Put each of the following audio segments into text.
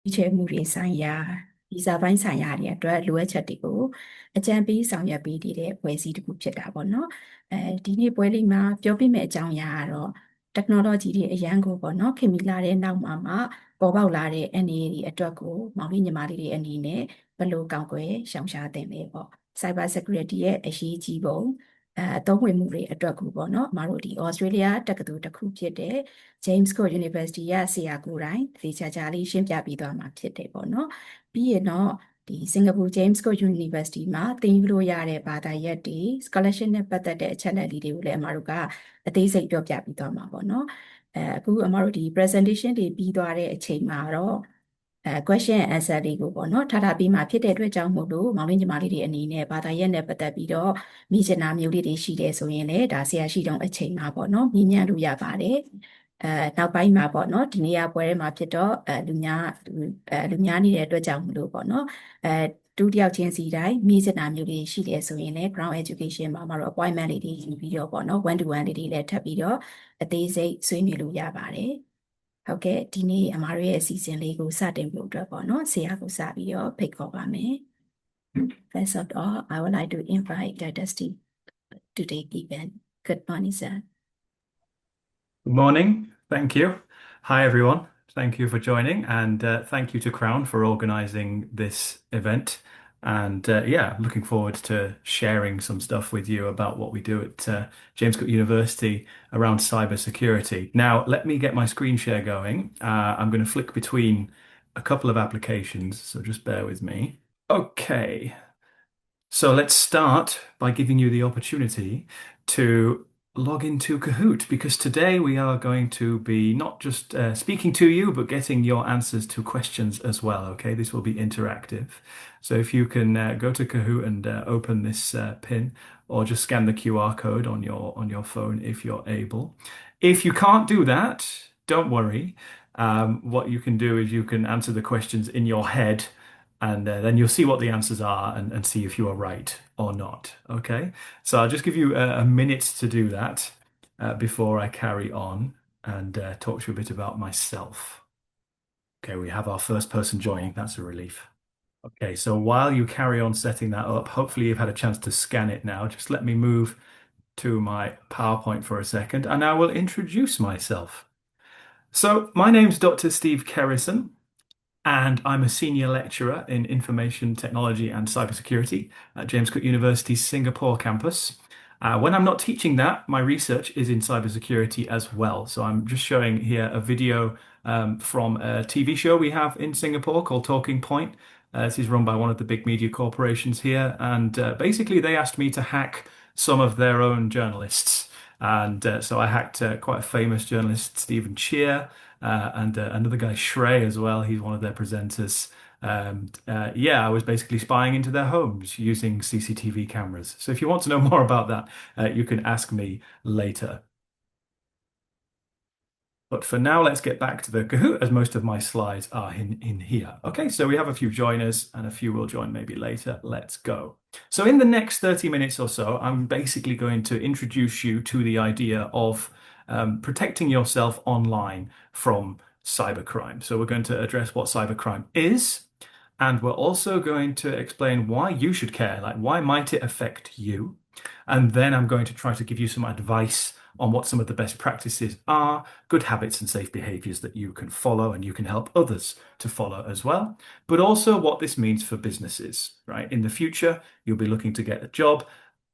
ဒီချေမှုတွေဆိုင်ရာဗီဇာပိုင်းဆိုင်ရာတွေအတွက်လိုအပ်ချက်တွေကိုအကြံပေးဆောင်ရွက်ပေးတဲ့ပွဲစည်းတစ်ခုဖြစ်တာပေါ့နော်ဒီနေ့ပွဲလေးမှာပြောပြမယ့်အကြောင်းအရာကတော့ technology တွေအရန်ကိုပေါ့နော်ခင်မီလာတဲ့နောက်မှာပေါ်ပေါက်လာတဲ့အနေအထားအတွက်ကိုမောင်လေးညီမလေးတွေအနေနဲ့ဘယ်လိုကောင်းကွယ်ရှောင်ရှားသင့်လဲပေါ့ cyber security ရဲ့အရေးကြီးပုံအသုံးဝင်မှုတွေအတွက်ကိုပေါ့နော်အမတို့ဒီ Australia တက္ကသိုလ်တစ်ခုဖြစ်တဲ့ James Cook University ရဆရာကိုယ်တိုင်သေချာချာလေးရှင်းပြပေးသွားမှာဖြစ်တယ်ပေါ့နော်ပြီးရင်တော့ဒီစင်ကာပူ James Cook University မှာသင်ယူလို့ရတဲ့ဘာသာရပ်တွေ scholarship နဲ့ပတ်သက်တဲ့အချက်အလက်တွေကိုလည်းအမတို့ကအသေးစိတ်ပြောပြပေးသွားမှာပေါ့နော်အခုအမတို့ဒီ presentation တွေပြီးသွားတဲ့အချိန်မှာတော့question and answer တွေကိုပေါ့နော်ထားပြီးမှဖြစ်တဲ့အတွက်ကြောင့်မို့လို့မောင်လေးညီမလေးတွေအနေနဲ့ဘာသာရပ်နဲ့ပတ်သက်ပြီးတော့မိချင်တာမျိုးလေးတွေရှိတယ်ဆိုရင်လည်းဒါဆရာရှိတုန်းအချိန်မှာပေါ့နော်မြင်ညံ့လို့ရပါတယ်နောက်ပိုင်းမှာပေါ့နော်ဒီနေ့ကပွဲထဲမှာဖြစ်တော့လူများနေတဲ့အတွက်ကြောင့်မလို့ပေါ့နော်ဒုတိယချင်းစီတိုင်းမိချင်တာမျိုးလေးရှိတယ်ဆိုရင်လည်း ground education မှာတော့ appointment လေးတွေယူပြီးတော့ပေါ့နော် one to one လေးတွေလည်းထပ်ပြီးတော့အသေးစိတ်ဆွေးနွေးလို့ရပါတယ်ဟုတ်ကဲ့ဒီနေ့အမားတို့ရဲ့အစီအစဉ်လေးကိုစတင်ဖို့အတွက်ပေါ့နော်ဆရာကိုစပြီးတော့ဖိတ်ခေါ်ပါမယ် First of all I would like to invite Dr. Steve to take event. Good morning, sir. Good morning. Thank you. Hi, everyone. Thank you for joining, and thank you to Crown for organizing this event. And yeah, looking forward to sharing some stuff with you about what we do at James Cook University around cybersecurity. Now, let me get my screen share going. I'm going to flick between a couple of applications, so just bear with me. Okay, so let's start by giving you the opportunity to log into Kahoot, because today we are going to be not just speaking to you, but getting your answers to questions as well. Okay, this will be interactive. So if you can go to Kahoot and open this pin, or just scan the QR code on your phone if you're able. If you can't do that, don't worry. What you can do is you can answer the questions in your head, and then you'll see what the answers are and see if you are right or not. Okay, so I'll just give you a minute to do that before I carry on and talk to you a bit about myself. Okay, we have our first person joining. That's a relief. Okay, so while you carry on setting that up, hopefully you've had a chance to scan it now. Just let me move to my PowerPoint for a second, and I will introduce myself. So my name's Dr. Steve Kerrison, and I'm a senior lecturer in information technology and cybersecurity at James Cook University's Singapore campus. When I'm not teaching that, my research is in cybersecurity as well. So I'm just showing here a video from a TV show we have in Singapore called Talking Point. This is run by one of the big media corporations here, and basically they asked me to hack some of their own journalists. And so I hacked quite a famous journalist, Stephen Cheer, and another guy, Shrey, as well. He's one of their presenters. Yeah, I was basically spying into their homes using CCTV cameras. So if you want to know more about that, you can ask me later. But for now, let's get back to the Kahoot, as most of my slides are in here. Okay, so we have a few joiners and a few will join maybe later. Let's go. So in the next 30 minutes or so, I'm basically going to introduce you to the idea of protecting yourself online from cybercrime. So we're going to address what cybercrime is, and we're also going to explain why you should care, like why might it affect you? And then I'm going to try to give you some advice on what some of the best practices are, good habits and safe behaviors that you can follow and you can help others to follow as well, but also what this means for businesses, right? In the future, you'll be looking to get a job.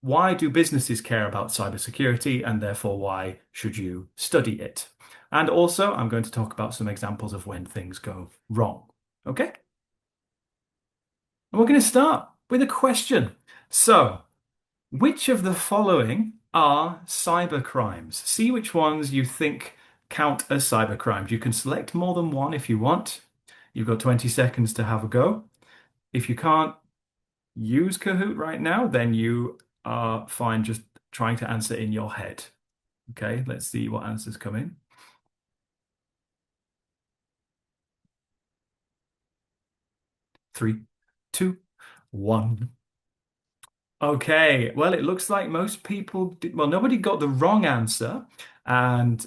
Why do businesses care about cybersecurity, and therefore why should you study it? And also, I'm going to talk about some examples of when things go wrong. Okay? And we're going to start with a question. So, which of the following are cybercrimes? See which ones you think count as cybercrimes. You can select more than one if you want. You've got 20 seconds to have a go. If you can't use Kahoot right now, then you are fine just trying to answer in your head. Okay, let's see what answers come in. 3, 2, 1. Okay, well, it looks like most people did, well, nobody got the wrong answer, and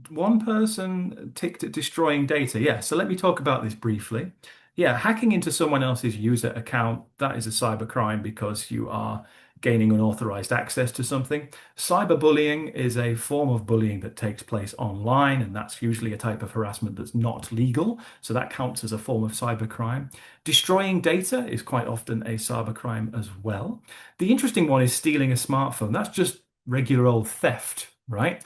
One person ticked at destroying data. Yeah, so let me talk about this briefly. Yeah, hacking into someone else's user account, that is a cybercrime because you are gaining unauthorized access to something. Cyberbullying is a form of bullying that takes place online, and that's usually a type of harassment that's not legal. So that counts as a form of cybercrime. Destroying data is quite often a cybercrime as well. The interesting one is stealing a smartphone. That's just regular old theft, right?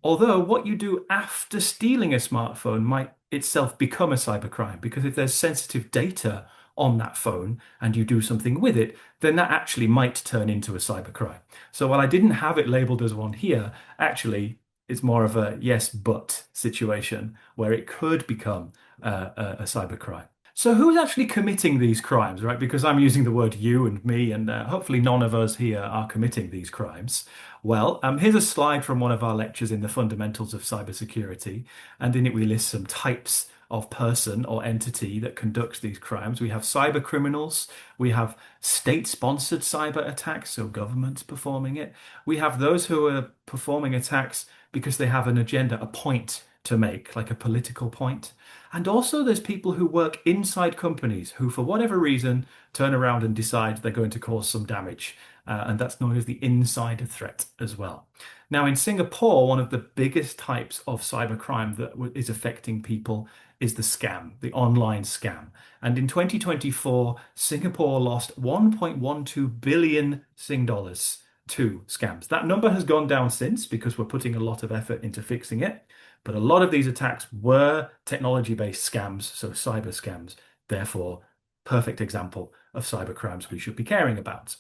Although what you do after stealing a smartphone might itself become a cybercrime, because if there's sensitive data on that phone and you do something with it, then that actually might turn into a cybercrime. So while I didn't have it labeled as one here, actually it's more of a yes, but situation where it could become a cybercrime. So who's actually committing these crimes, right? Because I'm using the word you and me, and hopefully none of us here are committing these crimes. Well, here's a slide from one of our lectures in the fundamentals of cybersecurity, and in it we list some types of person or entity that conducts these crimes. We have cyber criminals, we have state-sponsored cyber attacks, so governments performing it. We have those who are performing attacks because they have an agenda, a point to make, like a political point. And also, there's people who work inside companies who, for whatever reason, turn around and decide they're going to cause some damage. And that's known as the insider threat as well. Now, in Singapore, one of the biggest types of cybercrime that is affecting people is the scam, the online scam. And in 2024, Singapore lost 1.12 billion Sing dollars to scams. That number has gone down since because we're putting a lot of effort into fixing it. But a lot of these attacks were technology-based scams, so cyber scams. Therefore, perfect example of cyber crimes we should be caring about.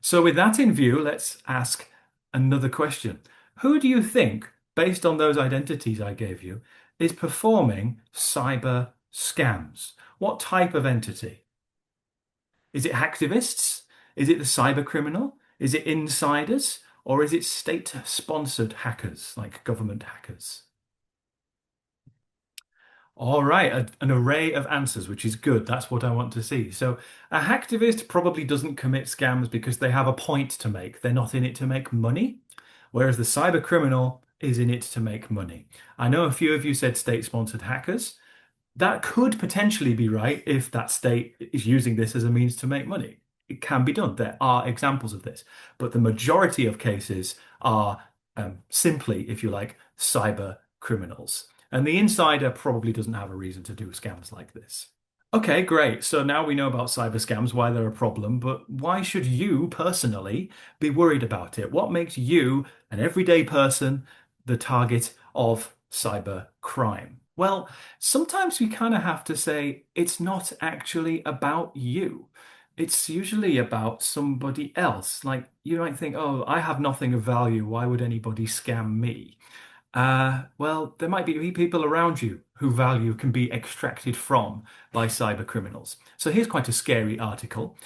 So with that in view, let's ask another question. Who do you think, based on those identities I gave you, is performing cyber scams? What type of entity? Is it hacktivists? Is it the cyber criminal? Is it insiders? Or is it state-sponsored hackers, like government hackers? All right, an array of answers, which is good. That's what I want to see. So, a hacktivist probably doesn't commit scams because they have a point to make. They're not in it to make money, whereas the cyber criminal is in it to make money. I know a few of you said state-sponsored hackers. That could potentially be right if that state is using this as a means to make money. It can be done. There are examples of this, but the majority of cases are simply, if you like, cyber criminals. And the insider probably doesn't have a reason to do scams like this. Okay, great. So now we know about cyber scams, why they're a problem, but why should you personally be worried about it? What makes you, an everyday person, the target of cyber crime? Well, sometimes we kind of have to say it's not actually about you. It's usually about somebody else. Like you might think, oh, I have nothing of value. Why would anybody scam me? Well, there might be people around you who value can be extracted from by cyber criminals. So here's quite a scary article.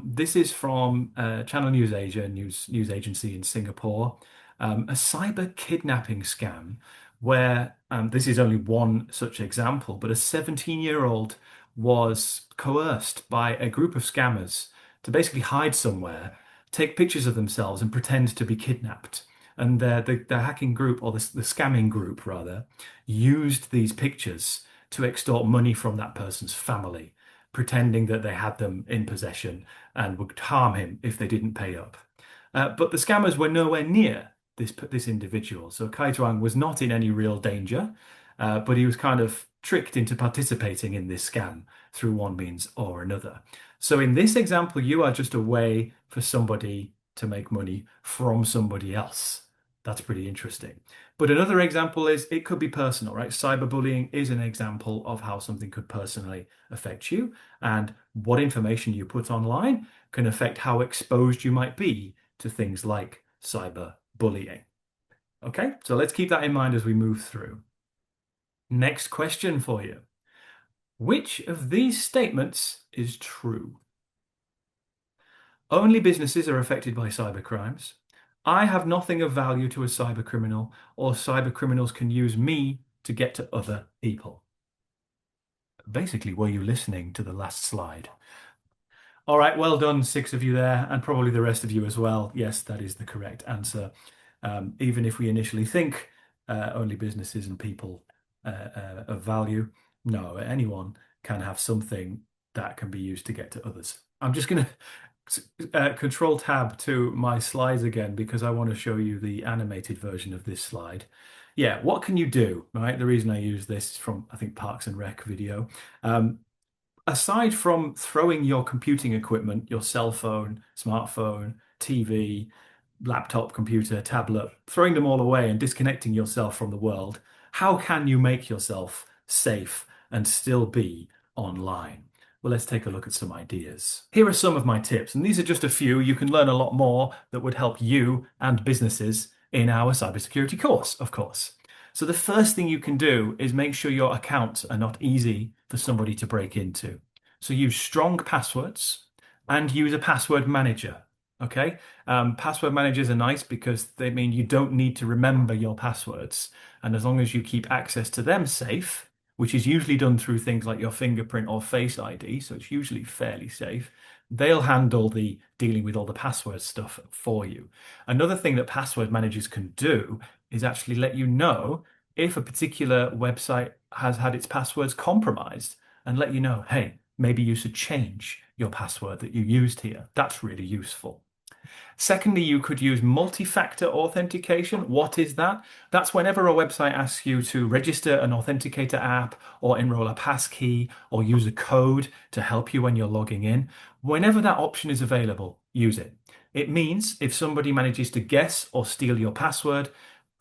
This is from Channel News Asia, news agency in Singapore, a cyber kidnapping scam where this is only one such example, but a 17-year-old was coerced by a group of scammers to basically hide somewhere, take pictures of themselves, and pretend to be kidnapped. And the hacking group, or the scamming group rather, used these pictures to extort money from that person's family, pretending that they had them in possession and would harm him if they didn't pay up. But the scammers were nowhere near this individual. So Kai Tuang was not in any real danger, but he was kind of tricked into participating in this scam through one means or another. So in this example, you are just a way for somebody to make money from somebody else. That's pretty interesting. But another example is it could be personal, right? Cyberbullying is an example of how something could personally affect you, and what information you put online can affect how exposed you might be to things like cyberbullying. Okay, so let's keep that in mind as we move through. Next question for you. Which of these statements is true? Only businesses are affected by cybercrimes. I have nothing of value to a cyber criminal, or cyber criminals can use me to get to other people. Basically, were you listening to the last slide? All right, well done, six of you there, and probably the rest of you as well. Yes, that is the correct answer. Even if we initially think only businesses and people of value, no, anyone can have something that can be used to get to others. I'm just going to control tab to my slides again because I want to show you the animated version of this slide. Yeah, what can you do, right? The reason I use this is from, I think, Parks and Rec video. Aside from throwing your computing equipment, your cell phone, smartphone, TV, laptop, computer, tablet, throwing them all away and disconnecting yourself from the world, how can you make yourself safe and still be online? Well, let's take a look at some ideas. Here are some of my tips, and these are just a few. You can learn a lot more that would help you and businesses in our cybersecurity course, of course. So the first thing you can do is make sure your accounts are not easy for somebody to break into. So use strong passwords and use a password manager. Okay. Password managers are nice because they mean you don't need to remember your passwords. And as long as you keep access to them safe, which is usually done through things like your fingerprint or Face ID, so it's usually fairly safe, they'll handle the dealing with all the password stuff for you. Another thing that password managers can do is actually let you know if a particular website has had its passwords compromised and let you know, hey, maybe you should change your password that you used here. That's really useful. Secondly, you could use multi-factor authentication. What is that? That's whenever a website asks you to register an authenticator app or enroll a passkey or use a code to help you when you're logging in. Whenever that option is available, use it. It means if somebody manages to guess or steal your password,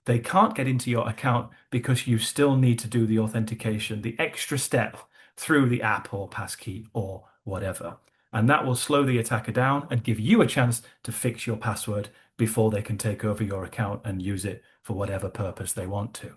they can't get into your account because you still need to do the authentication, the extra step through the app or passkey or whatever. And that will slow the attacker down and give you a chance to fix your password before they can take over your account and use it for whatever purpose they want to.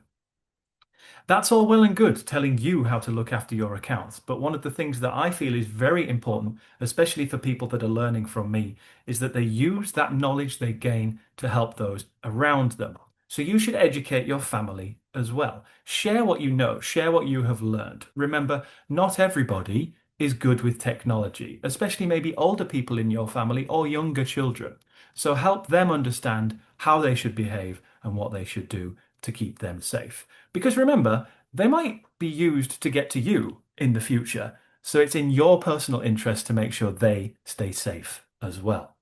That's all well and good telling you how to look after your accounts, but one of the things that I feel is very important, especially for people that are learning from me, is that they use that knowledge they gain to help those around them. So you should educate your family as well. Share what you know, share what you have learned. Remember, not everybody is good with technology, especially maybe older people in your family or younger children. So help them understand how they should behave and what they should do to keep them safe. Because remember, they might be used to get to you in the future. So it's in your personal interest to make sure they stay safe as well.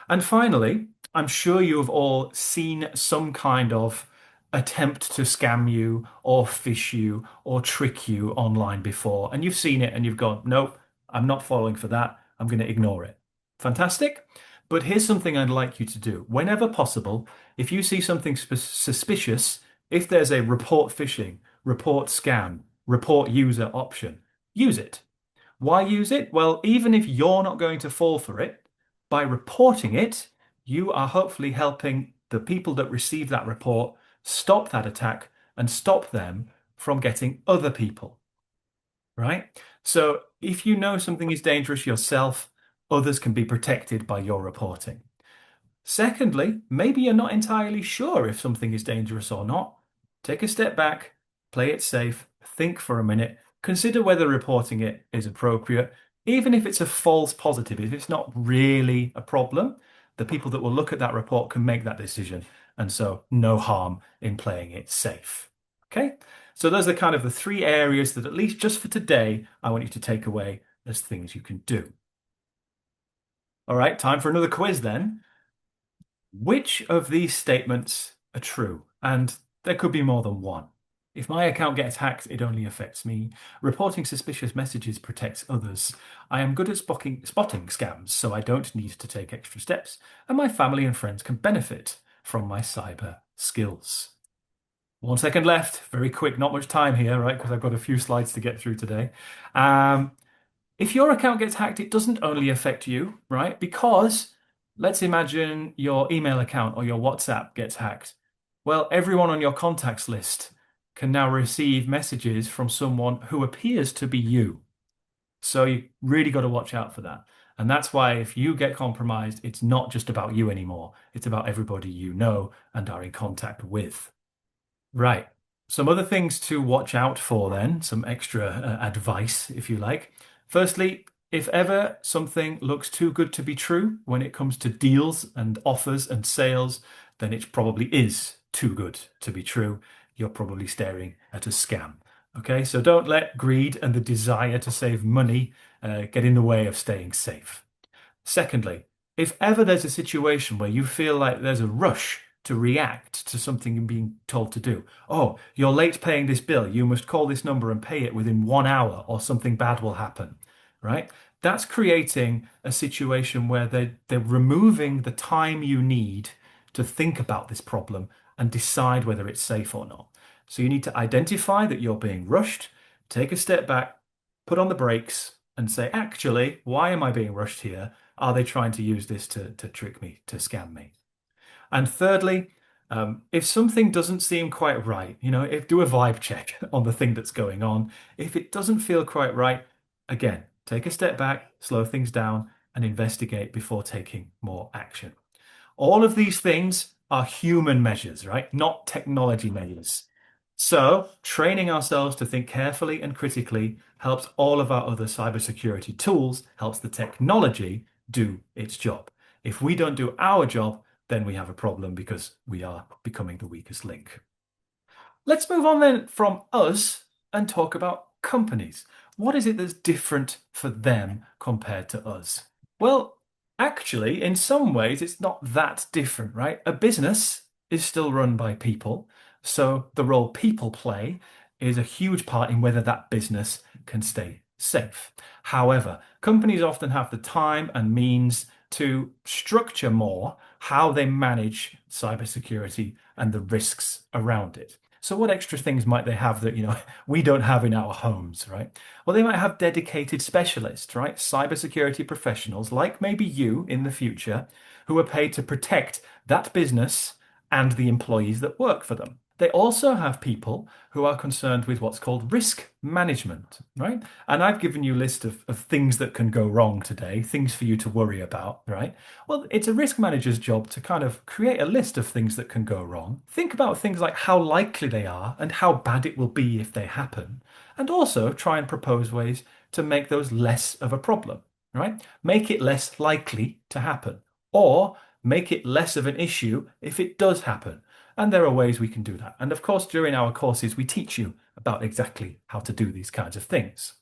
And finally, I'm sure you have all seen some kind of attempt to scam you or phish you or trick you online before. And you've seen it and you've gone, nope, I'm not falling for that. I'm going to ignore it. Fantastic. But here's something I'd like you to do. Whenever possible, if you see something suspicious, if there's a report phishing, report scam, report user option, use it. Why use it? Well, even if you're not going to fall for it, by reporting it, you are hopefully helping the people that receive that report stop that attack and stop them from getting other people, right? So if you know something is dangerous yourself, others can be protected by your reporting. Secondly, maybe you're not entirely sure if something is dangerous or not. Take a step back, play it safe, think for a minute, consider whether reporting it is appropriate, even if it's a false positive, if it's not really a problem, the people that will look at that report can make that decision. And so no harm in playing it safe. Okay, so those are kind of the three areas that, at least just for today, I want you to take away as things you can do. All right, time for another quiz then. Which of these statements are true? And there could be more than one. If my account gets hacked, it only affects me. Reporting suspicious messages protects others. I am good at spotting scams, so I don't need to take extra steps. And my family and friends can benefit from my cyber skills. 1 second left. Very quick, not much time here, right? Because I've got a few slides to get through today. If your account gets hacked, it doesn't only affect you, right? Because let's imagine your email account or your WhatsApp gets hacked. Well, everyone on your contacts list can now receive messages from someone who appears to be you. So you really got to watch out for that. And that's why if you get compromised, it's not just about you anymore. It's about everybody you know and are in contact with. Right. Some other things to watch out for then, some extra advice, if you like. Firstly, if ever something looks too good to be true when it comes to deals and offers and sales, then it probably is too good to be true. You're probably staring at a scam. Okay, so don't let greed and the desire to save money get in the way of staying safe. Secondly, if ever there's a situation where you feel like there's a rush to react to something you're being told to do, oh, you're late paying this bill, you must call this number and pay it within 1 hour or something bad will happen, right? That's creating a situation where they're removing the time you need to think about this problem and decide whether it's safe or not. So you need to identify that you're being rushed, take a step back, put on the brakes, and say, actually, why am I being rushed here? Are they trying to use this to trick me, to scam me? And thirdly, if something doesn't seem quite right, if do a vibe check on the thing that's going on. If it doesn't feel quite right, again, take a step back, slow things down, and investigate before taking more action. All of these things are human measures, right? Not technology measures. So, training ourselves to think carefully and critically helps all of our other cybersecurity tools, helps the technology do its job. If we don't do our job, then we have a problem because we are becoming the weakest link. Let's move on then from us and talk about companies. What is it that's different for them compared to us? Well, actually, in some ways, it's not that different, right? A business is still run by people. So the role people play is a huge part in whether that business can stay safe. However, companies often have the time and means to structure more how they manage cybersecurity and the risks around it. So what extra things might they have that, we don't have in our homes, right? Well, they might have dedicated specialists, right? Cybersecurity professionals, like maybe you in the future, who are paid to protect that business and the employees that work for them. They also have people who are concerned with what's called risk management, right? And I've given you a list of things that can go wrong today, things for you to worry about, right? Well, it's a risk manager's job to kind of create a list of things that can go wrong. Think about things like how likely they are and how bad it will be if they happen. And also try and propose ways to make those less of a problem, right? Make it less likely to happen, or make it less of an issue if it does happen. And there are ways we can do that. And of course, during our courses, we teach you about exactly how to do these kinds of things.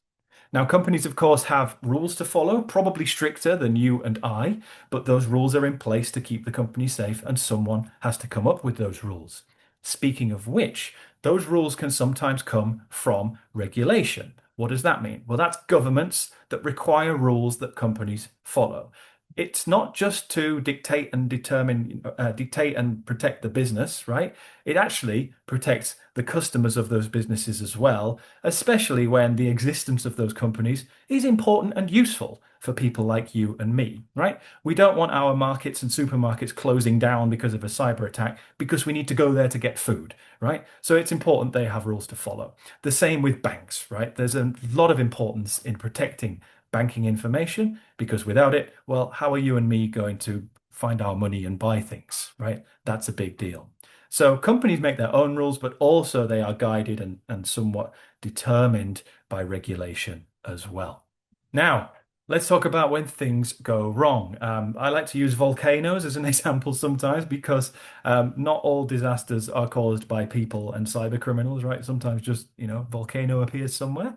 Now, companies, of course, have rules to follow, probably stricter than you and I, but those rules are in place to keep the company safe, and someone has to come up with those rules. Speaking of which, those rules can sometimes come from regulation. What does that mean? Well, that's governments that require rules that companies follow. It's not just to dictate and dictate and protect the business, right? It actually protects the customers of those businesses as well, especially when the existence of those companies is important and useful for people like you and me, right? We don't want our markets and supermarkets closing down because of a cyber attack because we need to go there to get food, right? So it's important they have rules to follow. The same with banks, right? There's a lot of importance in protecting banking information because without it, well, how are you and me going to find our money and buy things, right? That's a big deal. So companies make their own rules, but also they are guided and somewhat determined by regulation as well. Now, let's talk about when things go wrong. I like to use volcanoes as an example sometimes because not all disasters are caused by people and cyber criminals, right? Sometimes just, volcano appears somewhere.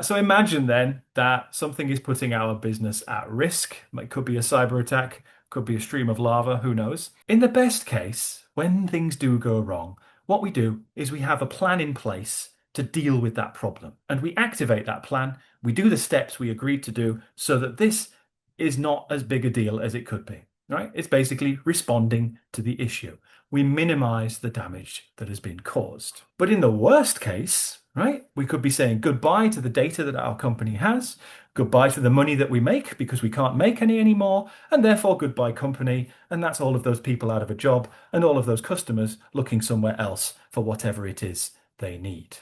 So imagine then that something is putting our business at risk. It could be a cyber attack, could be a stream of lava, who knows? In the best case, when things do go wrong, what we do is we have a plan in place to deal with that problem. And we activate that plan. We do the steps we agreed to do so that this is not as big a deal as it could be, right? It's basically responding to the issue. We minimize the damage that has been caused. But in the worst case, right, we could be saying goodbye to the data that our company has, goodbye to the money that we make because we can't make any anymore, and therefore goodbye company. And that's all of those people out of a job and all of those customers looking somewhere else for whatever it is they need.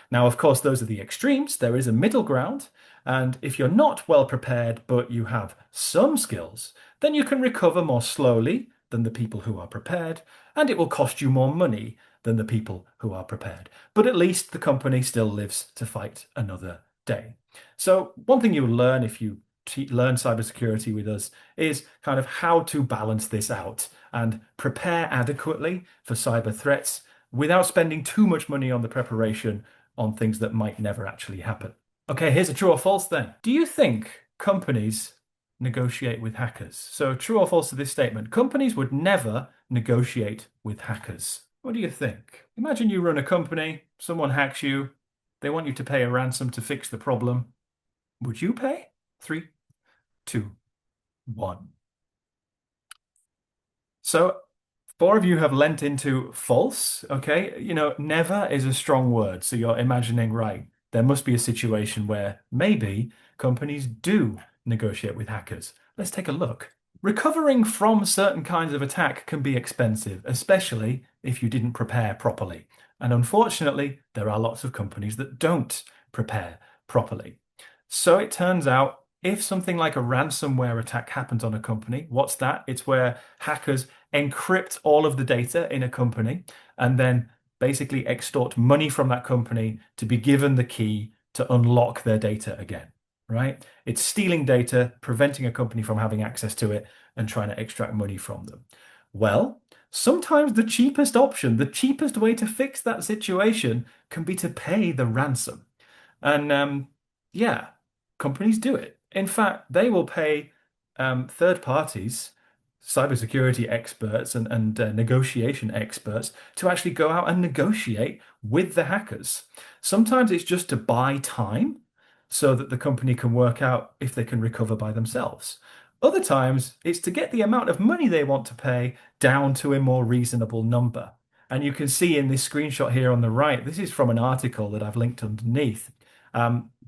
Now, of course, those are the extremes. There is a middle ground. And if you're not well prepared, but you have some skills, then you can recover more slowly than the people who are prepared, and it will cost you more money than the people who are prepared. But at least the company still lives to fight another day. So one thing you'll learn if you learn cybersecurity with us is kind of how to balance this out and prepare adequately for cyber threats without spending too much money on the preparation on things that might never actually happen. Okay, here's a true or false then. Do you think companies negotiate with hackers? So, true or false to this statement? Companies would never negotiate with hackers. What do you think? Imagine you run a company, someone hacks you, they want you to pay a ransom to fix the problem. Would you pay? Three, two, one. So, four of you have lent into false. Okay. Never is a strong word. So you're imagining, right, there must be a situation where maybe companies do negotiate with hackers. Let's take a look. Recovering from certain kinds of attack can be expensive, especially if you didn't prepare properly. And unfortunately, there are lots of companies that don't prepare properly. So it turns out if something like a ransomware attack happens on a company, what's that? It's where hackers encrypt all of the data in a company and then basically extort money from that company to be given the key to unlock their data again, right? It's stealing data, preventing a company from having access to it and trying to extract money from them. Well, sometimes the cheapest option, the cheapest way to fix that situation can be to pay the ransom. And yeah, companies do it. In fact, they will pay third parties, cybersecurity experts and negotiation experts to actually go out and negotiate with the hackers. Sometimes it's just to buy time so that the company can work out if they can recover by themselves. Other times, it's to get the amount of money they want to pay down to a more reasonable number. And you can see in this screenshot here on the right, this is from an article that I've linked underneath.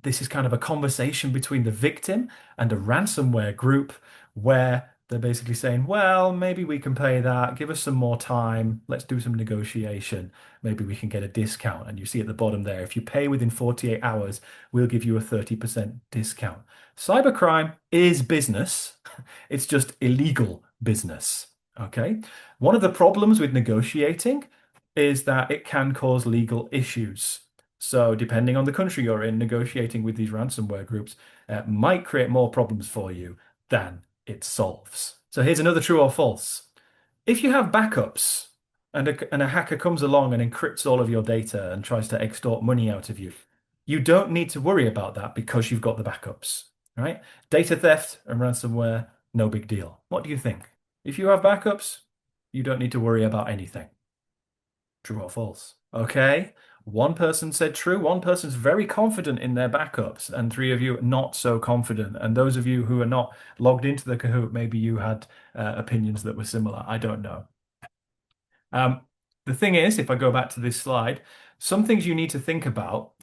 This is kind of a conversation between the victim and a ransomware group where they're basically saying, well, maybe we can pay that, give us some more time, let's do some negotiation, maybe we can get a discount. And you see at the bottom there, if you pay within 48 hours, we'll give you a 30% discount. Cybercrime is business, it's just illegal business. Okay. One of the problems with negotiating is that it can cause legal issues. So, depending on the country you're in, negotiating with these ransomware groups might create more problems for you than it solves. So, here's another true or false. If you have backups and a hacker comes along and encrypts all of your data and tries to extort money out of you, you don't need to worry about that because you've got the backups, right? Data theft and ransomware, no big deal. What do you think? If you have backups, you don't need to worry about anything. True or false? Okay. One person said true. One person's very confident in their backups, and three of you not so confident. And those of you who are not logged into the Kahoot, maybe you had opinions that were similar. I don't know. The thing is, if I go back to this slide, some things you need to think about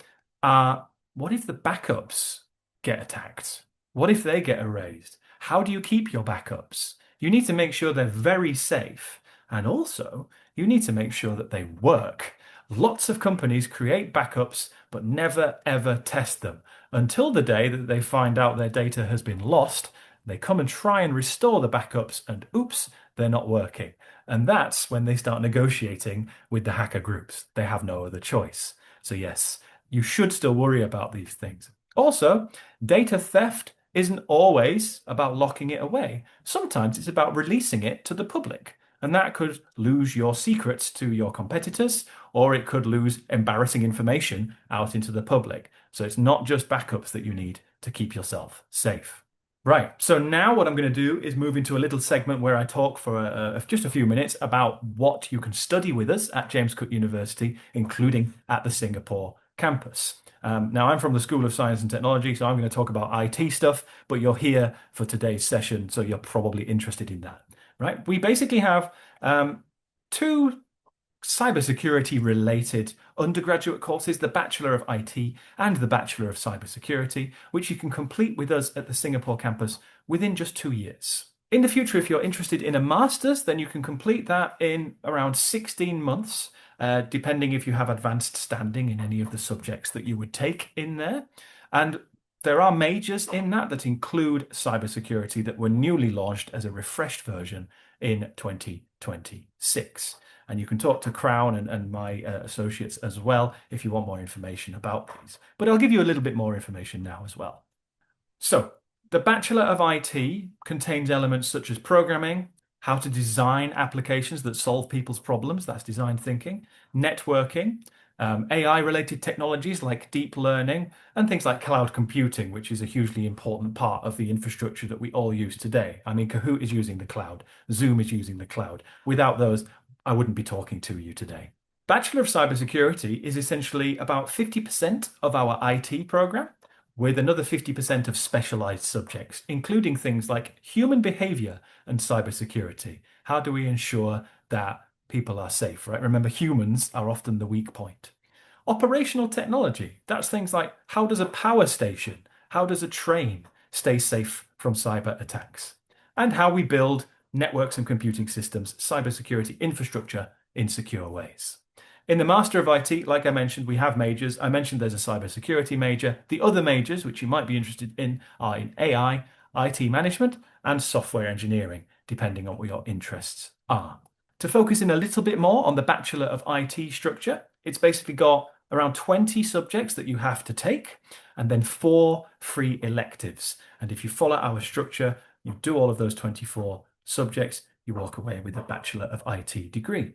are what if the backups get attacked? What if they get erased? How do you keep your backups? You need to make sure they're very safe. And also, you need to make sure that they work. Lots of companies create backups but never ever test them until the day that they find out their data has been lost. They come and try and restore the backups, and oops, they're not working. And that's when they start negotiating with the hacker groups. They have no other choice. So, yes, you should still worry about these things. Also, data theft isn't always about locking it away. Sometimes it's about releasing it to the public. And that could lose your secrets to your competitors, or it could lose embarrassing information out into the public. So it's not just backups that you need to keep yourself safe. Right, so now what I'm going to do is move into a little segment where I talk for just a few minutes about what you can study with us at James Cook University, including at the Singapore campus. Now, I'm from the School of Science and Technology, so I'm going to talk about IT stuff, but you're here for today's session, so you're probably interested in that, right? We basically have two cybersecurity related undergraduate courses, the Bachelor of IT and the Bachelor of Cybersecurity, which you can complete with us at the Singapore campus within just 2 years. In the future, if you're interested in a master's, then you can complete that in around 16 months, depending if you have advanced standing in any of the subjects that you would take in there. And there are majors in that include cybersecurity that were newly launched as a refreshed version in 2026. And you can talk to Crown and my associates as well if you want more information about these. But I'll give you a little bit more information now as well. So The Bachelor of IT contains elements such as programming, how to design applications that solve people's problems, that's design thinking, networking, AI-related technologies like deep learning, and things like cloud computing, which is a hugely important part of the infrastructure that we all use today. I mean, Kahoot is using the cloud, Zoom is using the cloud. Without those, I wouldn't be talking to you today. Bachelor of Cybersecurity is essentially about 50% of our IT program, with another 50% of specialized subjects, including things like human behavior and cybersecurity. How do we ensure that people are safe, right? Remember, humans are often the weak point. Operational technology, that's things like how does a power station, how does a train stay safe from cyber attacks? And how we build networks and computing systems, cybersecurity infrastructure in secure ways. In the Master of IT, like I mentioned, we have majors. I mentioned there's a cybersecurity major. The other majors, which you might be interested in, are in AI, IT management, and software engineering, depending on what your interests are. To focus in a little bit more on the Bachelor of IT structure, it's basically got around 20 subjects that you have to take, and then 4 free electives. And if you follow our structure, you do all of those 24 subjects, you walk away with a Bachelor of IT degree.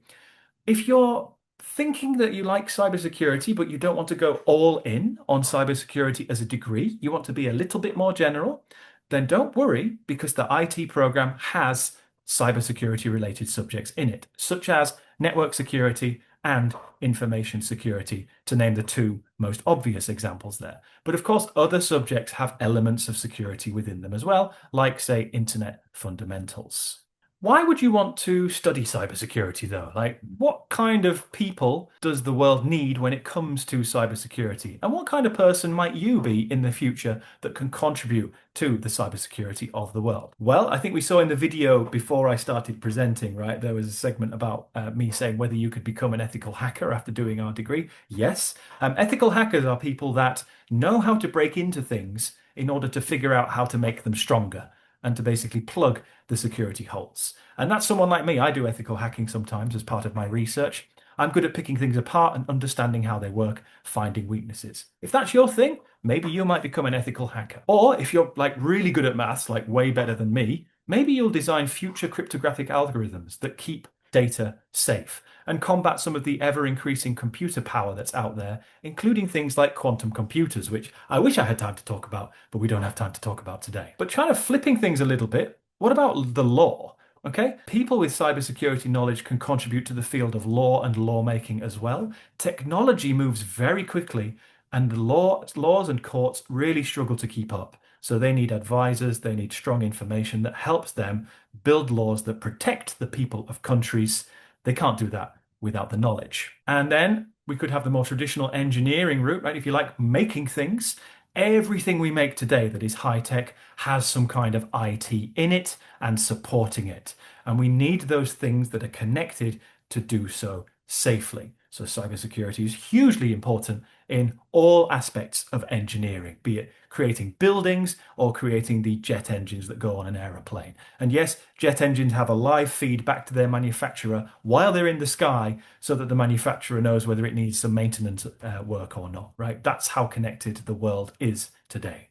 If you're thinking that you like cybersecurity, but you don't want to go all in on cybersecurity as a degree, you want to be a little bit more general, then don't worry because the IT program has cybersecurity related subjects in it, such as network security and information security, to name the two most obvious examples there. But of course, other subjects have elements of security within them as well, like, say, internet fundamentals. Why would you want to study cybersecurity though? Like, what kind of people does the world need when it comes to cybersecurity? And what kind of person might you be in the future that can contribute to the cybersecurity of the world? Well, I think we saw in the video before I started presenting, right? There was a segment about me saying whether you could become an ethical hacker after doing our degree. Yes. Ethical hackers are people that know how to break into things in order to figure out how to make them stronger and to basically plug the security holes. And that's someone like me. I do ethical hacking sometimes as part of my research. I'm good at picking things apart and understanding how they work, finding weaknesses. If that's your thing, maybe you might become an ethical hacker. Or if you're like really good at maths, like way better than me, maybe you'll design future cryptographic algorithms that keep data safe and combat some of the ever-increasing computer power that's out there, including things like quantum computers, which I wish I had time to talk about, but we don't have time to talk about today. But kind of flipping things a little bit, what about the law? Okay, people with cybersecurity knowledge can contribute to the field of law and lawmaking as well. Technology moves very quickly, and the laws and courts really struggle to keep up. So they need advisors, they need strong information that helps them build laws that protect the people of countries. They can't do that without the knowledge. And then we could have the more traditional engineering route, right? If you like making things, everything we make today that is high tech has some kind of IT in it and supporting it. And we need those things that are connected to do so safely. So cybersecurity is hugely important in all aspects of engineering, be it creating buildings or creating the jet engines that go on an aeroplane. And yes, jet engines have a live feed back to their manufacturer while they're in the sky so that the manufacturer knows whether it needs some maintenance work or not, right? That's how connected the world is today.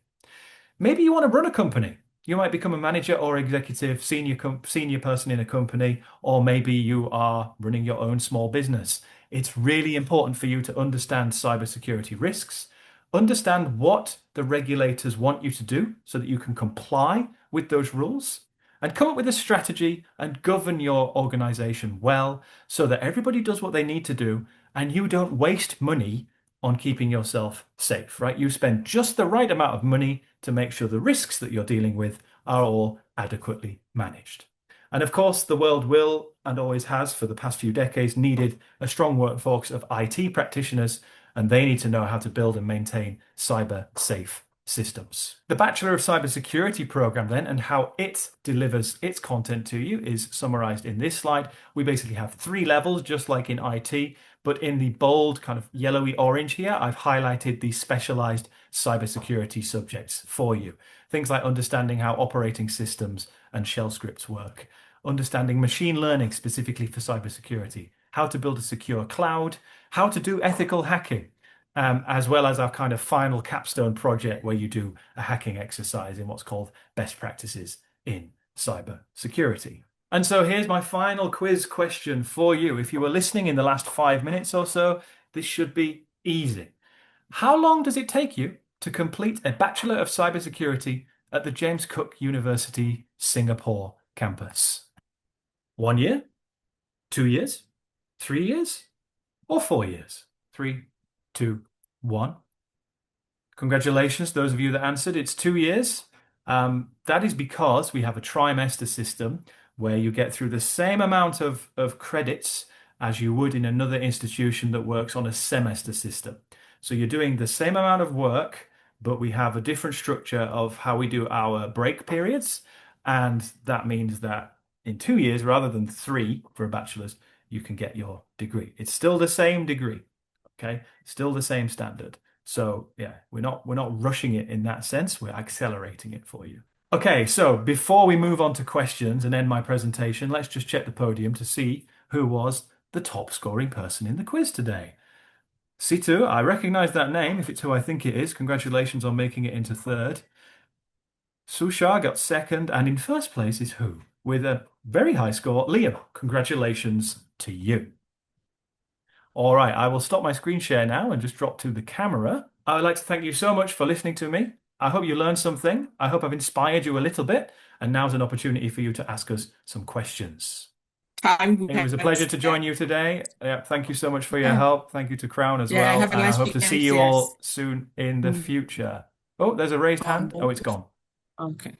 Maybe you want to run a company. You might become a manager or executive, senior person in a company, or maybe you are running your own small business. It's really important for you to understand cybersecurity risks, understand what the regulators want you to do so that you can comply with those rules, and come up with a strategy and govern your organization well so that everybody does what they need to do and you don't waste money on keeping yourself safe, right? You spend just the right amount of money to make sure the risks that you're dealing with are all adequately managed. And of course, the world will and always has for the past few decades needed a strong workforce of IT practitioners, and they need to know how to build and maintain cyber safe systems. The Bachelor of Cybersecurity program then and how it delivers its content to you is summarized in this slide. We basically have 3 levels, just like in IT, but in the bold kind of yellowy orange here, I've highlighted the specialized cybersecurity subjects for you. Things like understanding how operating systems and shell scripts work, understanding machine learning specifically for cybersecurity, how to build a secure cloud, how to do ethical hacking, as well as our kind of final capstone project where you do a hacking exercise in what's called best practices in cybersecurity. And so here's my final quiz question for you. If you were listening in the last 5 minutes or so, this should be easy. How long does it take you to complete a Bachelor of Cybersecurity at the James Cook University Singapore campus? 1 year, 2 years, 3 years, or 4 years? 3, 2, 1. Congratulations, those of you that answered. It's 2 years. That is because we have a trimester system where you get through the same amount of credits as you would in another institution that works on a semester system. So you're doing the same amount of work, but we have a different structure of how we do our break periods. And that means that in 2 years, rather than 3 for a bachelor's, you can get your degree. It's still the same degree, okay? Still the same standard. So yeah, we're not rushing it in that sense. We're accelerating it for you. Okay, so before we move on to questions and end my presentation, let's just check the podium to see who was the top scoring person in the quiz today. Situ, I recognize that name if it's who I think it is. Congratulations on making it into third. Sushar got second, and in first place is who? With a very high score, Liam. Congratulations to you. All right, I will stop my screen share now and just drop to the camera. I would like to thank you so much for listening to me. I hope you learned something. I hope I've inspired you a little bit. And now's an opportunity for you to ask us some questions. It was a pleasure to join you today. Thank you so much for your help. Thank you to Crown as well. Have a And I nice hope to weekend. see you Yes. all soon in the future. Oh, there's a raised hand. Oh, it's gone. Okay.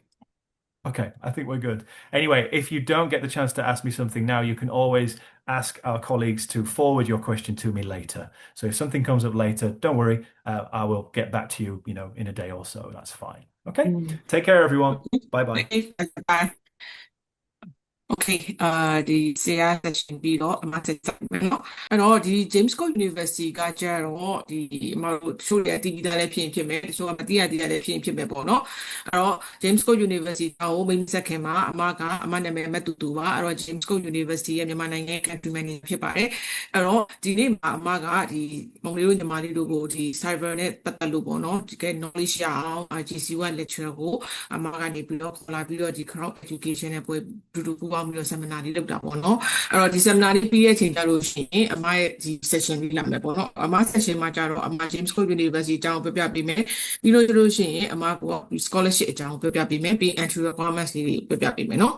Okay, I think we're good. Anyway, if you don't get the chance to ask me something now, you can always ask our colleagues to forward your question to me later. So if something comes up later, don't worry, I will get back to you, in a day or so. That's fine. Okay, take care, everyone. Bye-bye. Bye. Okay ဒီဆရာ session ပြီးတော့အမဆက်ဆက်မယ်เนาะအဲ့တော့ဒီ James Cook University ကကျတော့ဒီအမတို့တချို့လည်းတည်ပြီးသားလည်းဖြစ်မယ်တချို့ကမသိရသေးတာလည်းဖြစ်မယ်ပေါ့เนาะအဲ့တော့ James Cook University ကိုမိတ်ဆက်ခင်မှာအမနာမည်အမတူတူပါအဲ့တော့ James Cook University ရဲ့မြန်မာနိုင်ငံ country manager ဖြစ်ပါတယ်အဲ့တော့ဒီနေ့မှာအမကဒီမောင်လေးတို့ညီမလေးတို့ကိုဒီ cyber နဲ့ပတ်သက်လို့ပေါ့เนาะဒီက knowledge ရအောင် RGCU က lecturer ကိုအမကနေပြီးတော့ခေါ်လာပြီးတော့ဒီ crowd education နဲ့ပွဲတူတူပူးပေါင်းပြီးတော့ seminar လေးလုပ်တာပေါ့เนาะအဲ့တော့ဒီ seminar လေးပြီးတဲ့အချိန်ကျလို့ရှိရင်အမရဲ့ဒီ session လေးလာမယ်ပေါ့เนาะအမ session မှာကျတော့အမ James Cook University အကြောင်းပြောပြပေးမယ်ပြီးလို့ရှိရင်အမက scholarship အကြောင်းပြောပြပေးမယ်ပြီး entry requirements လေးပြောပြပေးမယ်เนาะ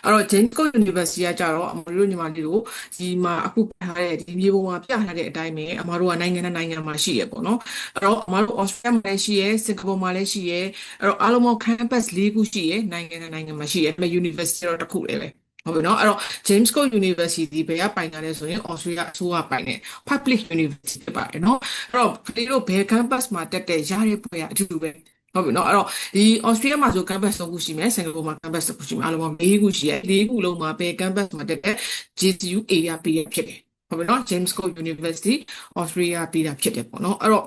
အဲ့တော့ James Cook University ကကျတော့အမတို့ညီမလေးတို့ဒီမှာအခုပြထားတဲ့ဒီမြေပုံမှာပြထားတဲ့အတိုင်းပဲအမတို့ကနိုင်ငံမှာရှိရပေါ့เนาะအဲ့တော့အမတို့ Australia မှာလည်းရှိရစင်ကာပူမှာလည်းရှိရအဲ့တော့အားလုံးပေါင်း campus 4 ခုရှိရနိုင်ငံမှာရှိရဒါပေမဲ့ university တော့တစ်ခုလည်းပဲဟုတ်ပြီเนาะအဲ့တော့ James Cook University ဘယ်ကပိုင်တာလဲဆိုရင် Australia အစိုးရပိုင်တဲ့ public university ဖြစ်ပါတယ်เนาะအဲ့တော့ဒီလိုဘယ် campus မှာတက်တဲ့ရတဲ့ပွဲအတူတူပဲဟုတ်ပြီเนาะအဲ့တော့ဒီ Australia မှာဆို campus 3ခုရှိမယ်စင်ကာပူမှာ campus 1ခုရှိမယ်အားလုံးပေါင်း4ခုရှိရ4ခုလုံးမှာဘယ် campus မှာတက်တဲ့ JCU area ပေးရဖြစ်တယ်ဟုတ်ပြီเนาะ James Cook University Australia ပေးတာဖြစ်တယ်ပေါ့เนาะအဲ့တော့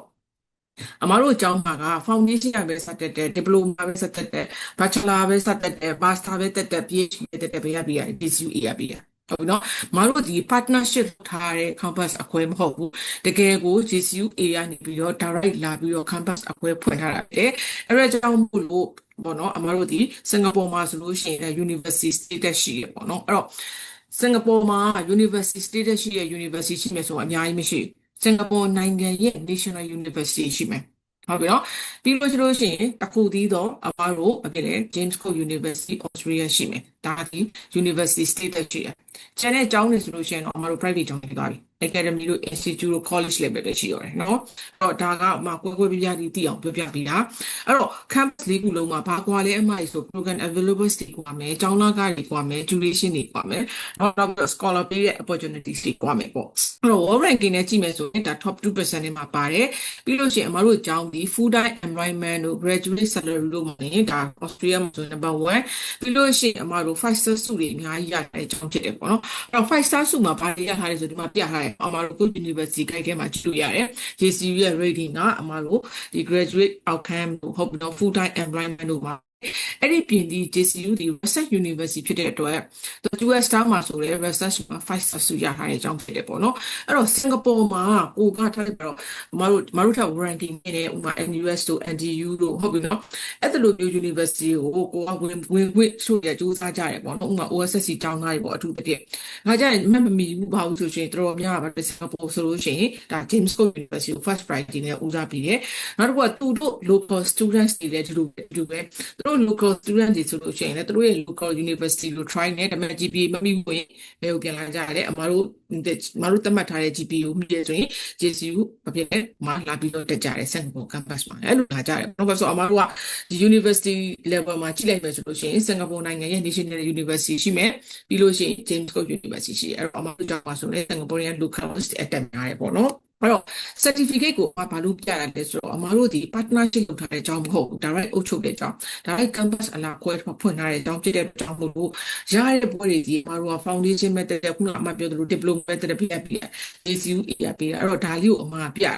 အမတို့အကြောင်းမှာက foundation ပဲစတက်တဲ့ diploma ပဲစတက်တဲ့ bachelor ပဲစတက်တဲ့ master ပဲတက်တဲ့ PhD ပဲတက်တဲ့ဘယ်ရပြီရ DCU ရပြီရဟုတ်ပြီနော်မတို့ဒီ partnership ထားတဲ့ campus အခွဲမဟုတ်ဘူးတကယ်ကို JCU ကနေပြီးတော့ direct လာပြီးတော့ campus အခွဲဖွင့်ထားတာပဲအဲ့ဒါကြောင့်မို့လို့ပေါ့နော်အမတို့ဒီစင်ကာပူမှာဆိုလို့ရှိရင် university status ရှိရပေါ့နော်အဲ့တော့စင်ကာပူမှာ university status ရှိရ university ရှိမယ်ဆိုတော့အများကြီးမရှိဘူးစင်ကာပူနိုင်ငံရဲ့ National University ရှိမယ်ဟုတ်ပြီနော်ပြီးလို့ရှိရင်တစ်ခုတည်းတော့အမတို့အဖြစ်လေ James Cook University Australia ရှိမယ်ဒါဒီ University Status ရှိတယ်ကျန်တဲ့အကြောင်းတွေဆိုလို့ရှိရင်တော့အမတို့ private ကျောင်းတွေသွားပြီ Academy တို့ Institute တို့ College level တွေရှိရတယ်နော်အဲ့တော့ဒါကအမကွဲပြားလေးသိအောင်ပြောပြပေးတာအဲ့တော့ campus လေးခုလုံးမှာဘာကွာလဲအမဆို program available state ကွာမယ်ကျောင်းသားကားတွေကွာမယ် duration တွေကွာမယ်နောက် scholar ပေးတဲ့ opportunities တွေကွာမယ်ပေါ့အဲ့တော့ world ranking နဲ့ကြည့်မယ်ဆိုရင်ဒါ top 2% နဲ့မှာပါတယ်ပြီးလို့ရှိရင်အမတို့ကျောင်းဒီ full time employment တို့ graduate salary တို့မှာနေဒါ Australia မှာဆို number 1ပြီးလို့ရှိရင်အမတို့ 5 star စုတွေအများကြီးရတဲ့အကြောင်းဖြစ်တယ်ပေါ့နော်အဲ့တော့ 5 star စုမှာဘာတွေရထားလဲဆိုဒီမှာပြထားတယ်အမတို့ Good University guide ထဲမှာကြည့်လို့ရတယ် JCU ရဲ့ rating ကအမတို့ဒီ graduate outcome တို့ဟုတ်ပြီနော် full time employment တို့မှာ အဲ့ဒီပြင်ဒီ JCU ဒီ Research University ဖြစ်တဲ့အတွက်သူ US Star မှာဆိုလဲ Research မှာ5 star ဆုရထားတဲ့အကြောင်းဖြစ်တယ်ပေါ့နော်အဲ့တော့စင်ကာပူမှာကိုကထားလိုက်တော့မတို့ထက် ranking နဲ့ဥပမာ NUS တို့ NTU တို့ဟုတ်ပြီနော်အဲ့ဒါလိုမျိုး university ကိုကိုကဝင်ခွင့်ဆိုရကြိုးစားကြတယ်ပေါ့နော်ဥပမာ OSSC ကျောင်းသားတွေပေါ့အထူးသဖြင့်ငါကြရင်မမီဘူးဘာလို့ဆိုရှင်တော်တော်များပါစင်ကာပူဆိုလို့ရှိရင်ဒါ James Cook University ကို first priority နဲ့ဦးစားပေးတယ်နောက်တစ်ခုကသူတို့ local students တွေလည်းဒီလိုပဲသူတို့ local students တွေဆိုလို့ရှိရင်လည်းသူတို့ရဲ့ local university ကို try နဲ့ဒါပေမဲ့ GPA မမီဘူးရင်ဘယ်ကိုပြန်လာကြရတယ်အမတို့သတ်မှတ်ထားတဲ့ GPA ကိုမြည်ရဆိုရင် JCU ဘာဖြစ်လဲမှာလာပြီးတော့တက်ကြတယ်စင်ကာပူ campus မှာအဲ့လိုလာကြတယ်ဘာလို့ဆိုအမတို့ကဒီ university level မှာကြည့်လိုက်မယ်ဆိုလို့ရှိရင်စင်ကာပူနိုင်ငံရဲ့ national university ရှိမယ်ပြီးလို့ရှိရင် James Cook University ရှိတယ်အဲ့တော့အမတို့ကြောင့်ပါဆိုရင်စင်ကာပူရဲ့ local university အတက်များတယ်ပေါ့နော်အဲ့တော့ certificate ကိုဘာလို့ပြရတယ်လဲဆိုတော့အမတို့ဒီ partnership လုပ်ထားတဲ့အကြောင်းမဟုတ်ဘူး direct အုပ်ချုပ်တဲ့အကြောင်း direct campus အလားခွဲဖွင့်ထားတဲ့အကြောင်းဖြစ်တဲ့အကြောင်းမို့လို့ရတဲ့ပွဲတွေဒီအမတို့က foundation method ခုနကအမပြောသလို diploma method ပြပြ JCU ပြပြအဲ့တော့ဒါလေးကိုအမပြတယ်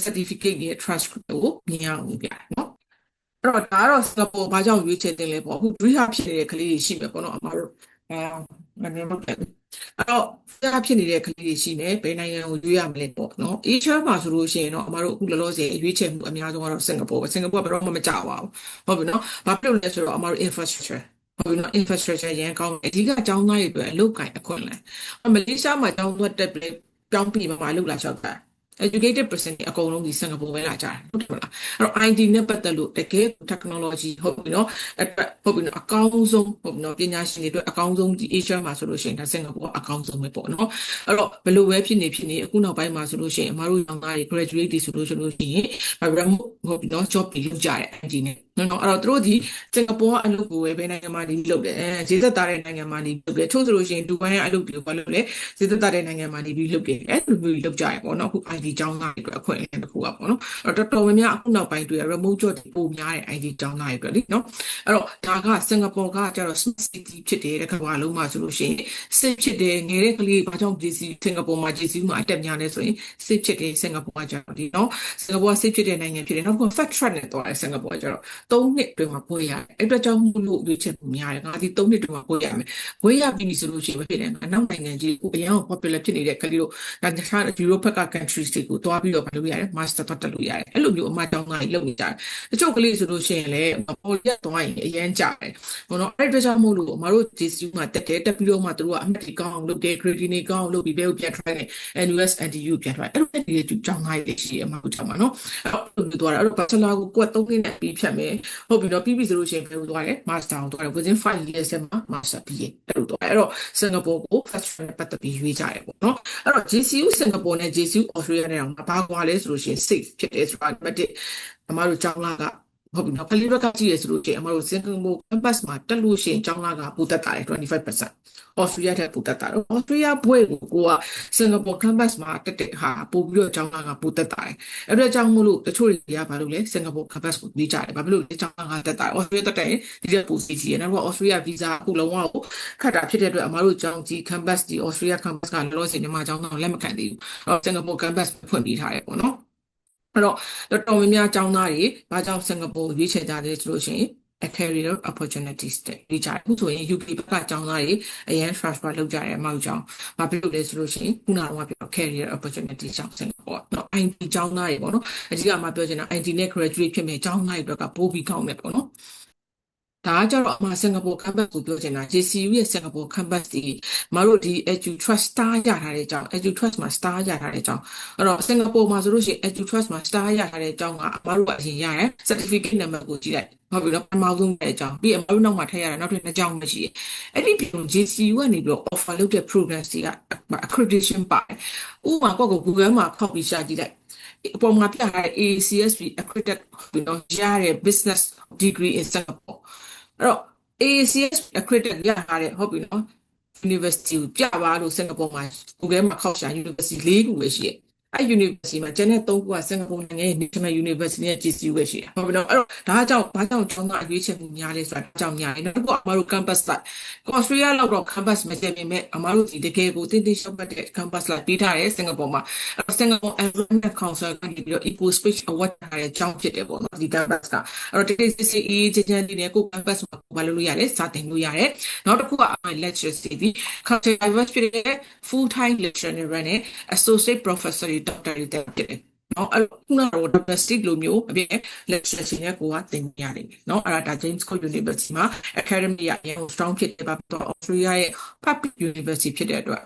certificate ရဲ့ transcript ကိုမြင်အောင်ပြတယ်နော်အဲ့တော့ဒါကတော့စင်ကာပူဘာကြောင့်ရွေးချယ်တင်လဲပေါ့အခု rehab ဖြစ်နေတဲ့ကလေးတွေရှိမယ်ပေါ့နော်အမတို့မနေမပြအဲ့တော့ဖျားဖြစ်နေတဲ့ကလေးတွေရှိနေဘယ်နိုင်ငံကိုရွေးရမလဲပေါ့နော် Asia မှာဆိုလို့ရှိရင်တော့အမတို့အခုလောလောဆယ်ရွေးချယ်မှုအများဆုံးကတော့စင်ကာပူပဲစင်ကာပူကဘယ်တော့မှမကြောက်ပါဘူးဟုတ်ပြီနော်ဘာဖြစ်လို့လဲဆိုတော့အမတို့ infrastructure ဟုတ်ပြီနော် infrastructure ရန်ကောင်းတယ်အဓိကကျောင်းသားတွေအတွက်အလုပ်ကိုင်အခွင့်အလမ်းမလေးရှားမှာကျောင်းသွားတက်ပြီးကျောင်းပြီးမှအလုပ်လာလျှောက်တာ educated person တွေအကုန်လုံးဒီစင်ကာပူပဲလာကြတယ်ဟုတ်တယ်မလားအဲ့တော့ IT နဲ့ပတ်သက်လို့တကယ် technology ဟုတ်ပြီနော်ဟုတ်ပြီနော်အကောင်းဆုံးဟုတ်ပြီနော်ပညာရှင်တွေအတွက်အကောင်းဆုံးဒီ Asia မှာဆိုလို့ရှိရင်ဒါစင်ကာပူကအကောင်းဆုံးပဲပေါ့နော်အဲ့တော့ဘယ်လိုပဲဖြစ်နေအခုနောက်ပိုင်းမှာဆိုလို့ရှိရင်အမတို့ရောင်သားတွေ graduate တွေဆိုလို့ရှိရင်ဘာမှဟုတ်ပြီနော် job တွေလုပ်ကြတယ် IT နဲ့နော်အဲ့တော့သူတို့ဒီစင်ကာပူကအလုပ်ကိုပဲဘယ်နိုင်ငံမှာဒီလုပ်တယ်ခြေသက်သားတဲ့နိုင်ငံမှာဒီလုပ်တယ်ချို့ဆိုလို့ရှိရင်ဒူဘိုင်းကအလုပ်တွေကိုဘာလုပ်လဲခြေသက်သားတဲ့နိုင်ငံမှာဒီလုပ်တယ်အဲ့လိုမျိုးလုပ်ကြရပေါ့နော်အခု IT ကျောင်းသားတွေအတွက်အခွင့်အလမ်းတစ်ခုอ่ะပေါ့နော်အဲ့တော့တော်တော်များများအခုနောက်ပိုင်းတွေ့ရ remote job တွေပိုများတဲ့ IT ကျောင်းသားတွေအတွက်လीနော်အဲ့တော့ဒါကစင်ကာပူကကျတော့ smart city ဖြစ်တယ်တဲ့ကမ္ဘာလုံးမှာဆိုလို့ရှိရင် safe ဖြစ်တယ်ငယ်တဲ့ကလေးဘာကြောင့် စင်ကာပူမှာ JCU မှာအတက်များလဲဆိုရင် safe ဖြစ်တယ်စင်ကာပူကကျတော့ဒီနော်စင်ကာပူက safe ဖြစ်တဲ့နိုင်ငံဖြစ်တယ်နောက်တစ်ခု fast track နဲ့တော့စင်ကာပူကကျတော့3နှစ်အတွင်းမှာပွဲရတယ်အဲ့အတွက်ကြောင့်မို့လို့ရွေးချယ်မှုများတယ်ငါဒီ3နှစ်အတွင်းမှာပွဲရမယ်ပွဲရပြီဆိုလို့ရှိရင်မဖြစ်တယ်အနောက်နိုင်ငံကြီးကိုအရင်က popular ဖြစ်နေတဲ့ကလေးတို့ဒါတခြား Europe ဘက်က countries တွေကိုတွားပြီးတော့မလုပ်ရတယ် master တော့တက်လို့ရတယ်အဲ့လိုမျိုးအမတောင်းတာကြီးလုပ်နေကြတယ်တချို့ကလေးဆိုလို့ရှိရင်လည်းပေါ်ရက်သွားရင်အရင်ကြတယ်ဘောနော်အဲ့အတွက်ကြောင့်မို့လို့အမတို့ JCU မှာတက်ပြီးတော့မှတို့ကအမှတ်ကြီးကောင်းအောင်လုပ်တယ် grade တွေကောင်းအောင်လုပ်ပြီးဘယ်ကိုပြန် try နေ NUS NTU ပြန် try အဲ့လိုတည်းတူကြောင်းသားတွေရှိတယ်အမတို့ကြောင်းမှာနော်အဲ့လိုသွားတာအဲ့တော့ bachelor ကိုကိုယ်3နှစ်နဲ့ပြီးဖြတ်မယ်ဟုတ်ပြီနော်ပြီးပြီဆိုလို့ရှိရင်ဘယ်လိုသွားလဲ master ကိုသွားတယ် within 5 years မှာ master ပြီးရင်အဲ့လိုသွားအဲ့တော့စင်ကာပူကို first track ပတ်သက်ပြီးရွေးကြတယ်ပေါ့နော်အဲ့တော့ JCU စင်ကာပူနဲ့ JCU Australia နဲ့တော့ဘာကွာလဲဆိုလို့ရှိရင် safe ဖြစ်တယ်ဆိုတာတစ်အမတို့ကျောင်းလာကဟုတ်ပြီနော်ကလေးဘက်ကကြည့်ရဆိုလို့ရှိရင်အမတို့စင်ကာပူ campus မှာတက်လို့ရှိရင်ကျောင်းလာကပိုတက်တာတယ် 25% Australia ထက်ပိုတက်တာတော့ Australia ဘွဲကိုကစင်ကာပူ campus မှာတက်တဲ့ဟာပို့ပြီးတော့ကျောင်းလာကပိုတက်တာတယ်အဲ့တော့ကျောင်းမို့လို့တချို့တွေကဘာလို့လဲစင်ကာပူ campus ကိုပြေးကြတယ်ဘာဖြစ်လို့လဲကျောင်းလာကတက်တာ Australia တက်တယ်ဒီကပိုစီစီရနောက်တော့ Australia visa အခုလုံးဝကိုခတ်တာဖြစ်တဲ့အတွက်အမတို့ကျောင်းကြီး campus ဒီ Australia campus ကလောလောဆယ်မြန်မာကျောင်းသားလက်မခံသေးဘူးအဲ့တော့စင်ကာပူ campus ဖွင့်ပေးထားတယ်ပေါ့နော်အဲ့တော့တော်များများကျောင်းသားတွေဘာကြောင့်စင်ကာပူရွေးချယ်ကြလဲဆိုလို့ရှိရင် a career opportunities တဲ့ဒီကြအခုဆိုရင် UK ဘက်ကကျောင်းသားတွေအရင် transfer လုပ်ကြတယ်အမောက်ကျောင်းဘာဖြစ်လို့လဲဆိုလို့ရှိရင်ခုနကတော့ပြော career opportunities ကျောင်းစင်ကာပူနော် IT ကျောင်းသားတွေပေါ့နော်အကြီးကမှပြောချင်တာ IT နဲ့ graduate ဖြစ်မယ်ကျောင်းသားတွေအတွက်ကပိုးပြီးကောင်းတယ်ပေါ့နော်ဒါကကြတော့အမစင်ကာပူ campus ကိုပြောချင်တာ JCU ရဲ့စင်ကာပူ campus ဒီမတို့ဒီ Edu Trust Star ရထားတဲ့အကြောင်း Edu Trust မှာ Star ရထားတဲ့အကြောင်းအဲ့တော့စင်ကာပူမှာဆိုလို့ရှိရင် Edu Trust မှာ Star ရထားတဲ့အကြောင်းကအမတို့ကအရင်ရတယ် certificate number ကိုကြည့်လိုက်ဟုတ်ပြီနော်ပထမဆုံးတဲ့အကြောင်းပြီးအမတို့နောက်မှာထည့်ရတာနောက်ထပ်2ကြောင်းမရှိဘူးအဲ့ဒီပြင် JCU ကနေပြီးတော့ offer လုပ်တဲ့ programs တွေက accreditation ပါတယ်ဥပမာကို Google မှာခောက်ပြီးရှာကြည့်လိုက်အပေါ်မှာပြထားတဲ့ ACSB accredited ပြီးတော့ရတဲ့ business degree in Singapore အဲ့တော့ ACS accredited ရထားတဲ့ဟုတ်ပြီနော် university ကိုပြပါလို့စင်ကာပူမှာ Google မှာခောက်ရှာ university 4ခုပဲရှိရဲ့ University မှာကျန်တဲ့3ခုကစင်ကာပူနိုင်ငံရဲ့ National University နဲ့ GCU ပဲရှိတယ်ဟုတ်ပြီနော်အဲ့တော့ဒါကြောင့်ဘာကြောင့်ကျောင်းသားအရွေးချယ်မှုများလဲဆိုတာအကြောင်းများတယ်နောက်တစ်ခုကအမတို့ campus life Australia လောက်တော့ campus မကျပေမဲ့အမတို့ဒီတကယ်ကိုတင်းတင်းရှောက်ပတ်တဲ့ campus life ပေးထားတယ်စင်ကာပူမှာအဲ့တော့ Singapore Environment Council ကနေပြီးတော့ Eco Space Award ထားတဲ့အကြောင်းဖြစ်တယ်ပေါ့နော်ဒီ campus ကအဲ့တော့တကယ်စစ်စစ်အေးချမ်းလေးနဲ့ကို campus မှာဘာလုပ်လို့ရတယ်စာသင်လို့ရတယ်နောက်တစ်ခုကအမ lectures တွေဒီ culture diverse ဖြစ်တဲ့ full time lecturer နဲ့ associate professor တွေ doctor တွေတက်တယ်နော်အဲ့ခုနကတော့ domestic လိုမျိုးအပြင် lecture ရှင်ရဲ့ကိုကသင်ရတယ်နော်အဲ့ဒါ James Cook University မှာ academy ရအရင် strong ဖြစ်တယ်ပါတော့ Australia ရဲ့ public university ဖြစ်တဲ့အတွက်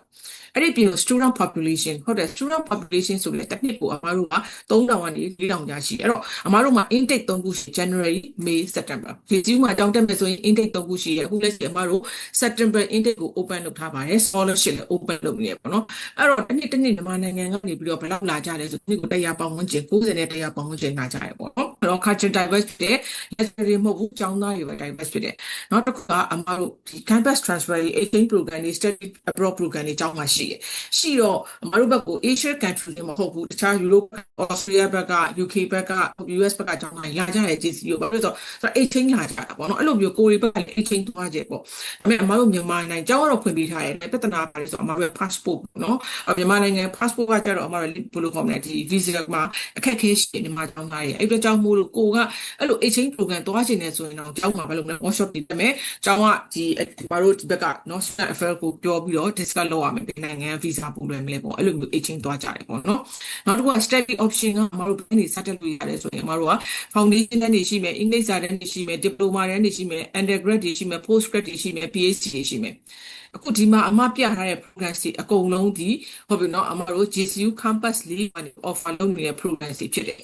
အဲ့ဒီပြီး student population ဟုတ်တယ် student population ဆိုလည်းတစ်နှစ်ကိုအမားတို့က3000ကနေ4000ကြာရှိအဲ့တော့အမားတို့မှာ intake 3ခုရှိ January May September ဒီကျူးမှာတောင်းတက်မယ်ဆိုရင် intake 3ခုရှိရအခုလက်ရှိအမားတို့ September intake ကို open လုပ်ထားပါတယ် scholarship လည်း open လုပ်နေရပေါ့နော်အဲ့တော့တစ်နှစ်မြန်မာနိုင်ငံကနေပြီးတော့ဘယ်လောက်လာကြလဲဆိုဒီကို100ပေါင်ဝန်းကျင်90နဲ့100ပေါင်ဝန်းကျင်လာကြရပေါ့နော်အဲ့တော့ culture diverse ဖြစ်တဲ့ lecturer မဟုတ်ဘူးကျောင်းသားတွေပဲ diverse ဖြစ်တယ်နောက်တစ်ခုကအမားတို့ဒီ campus transfer exchange program တွေ study abroad program တွေကျောင်းမှာရှိတော့အမတို့ဘက်ကို Asia country တွေမဟုတ်ဘူးတခြား Europe Australia ဘက်က UK ဘက်က US ဘက်ကကျောင်းသားလာကြတယ် GCU ပေါ့ဆိုတော့ exchange လာကြတာပေါ့နော်အဲ့လိုမျိုးကိုရီဘက်ကလည်း exchange သွားကြပေါ့ဒါပေမဲ့အမတို့မြန်မာနိုင်ငံကျောင်းကတော့ဖွင့်ပေးထားတယ်ပြဿနာပါတယ်ဆိုတော့အမတို့ passport နော်မြန်မာနိုင်ငံ passport ကကြတော့အမတို့ဘယ်လိုခေါ်မလဲဒီ visa မှာအခက်အခဲရှိတယ်မြန်မာကျောင်းသားတွေအဲ့အတွက်ကြောင့်မို့လို့ကိုကအဲ့လို exchange program သွားချင်တယ်ဆိုရင်တော့ကျောင်းမှာဘယ်လိုလဲ workshop တွေတက်မယ်ကျောင်းကဒီအမတို့ဒီဘက်က နော် student affair ကိုပြောပြီးတော့ discuss လုပ်ရမယ်ဒီနိုင်ငံ visa ပုံလွယ်မလဲပေါ့အဲ့လိုမျိုး exchange သွားကြတယ်ပေါ့နော်နောက်တစ်ခုက study option ကအမတို့ဘယ်နေစတက်လို့ရတယ်ဆိုရင်အမတို့က foundation တန်းတွေရှိမယ် English စာတန်းတွေရှိမယ် diploma တန်းတွေရှိမယ် undergrad တွေရှိမယ် postgrad တွေရှိမယ် PhD တွေရှိမယ်အခုဒီမှာအမပြထားတဲ့ program တွေအကုန်လုံးဒီဟုတ်ပြီနော်အမတို့ GCU campus လေးကနေ offer လုပ်နေတဲ့ program တွေဖြစ်တယ်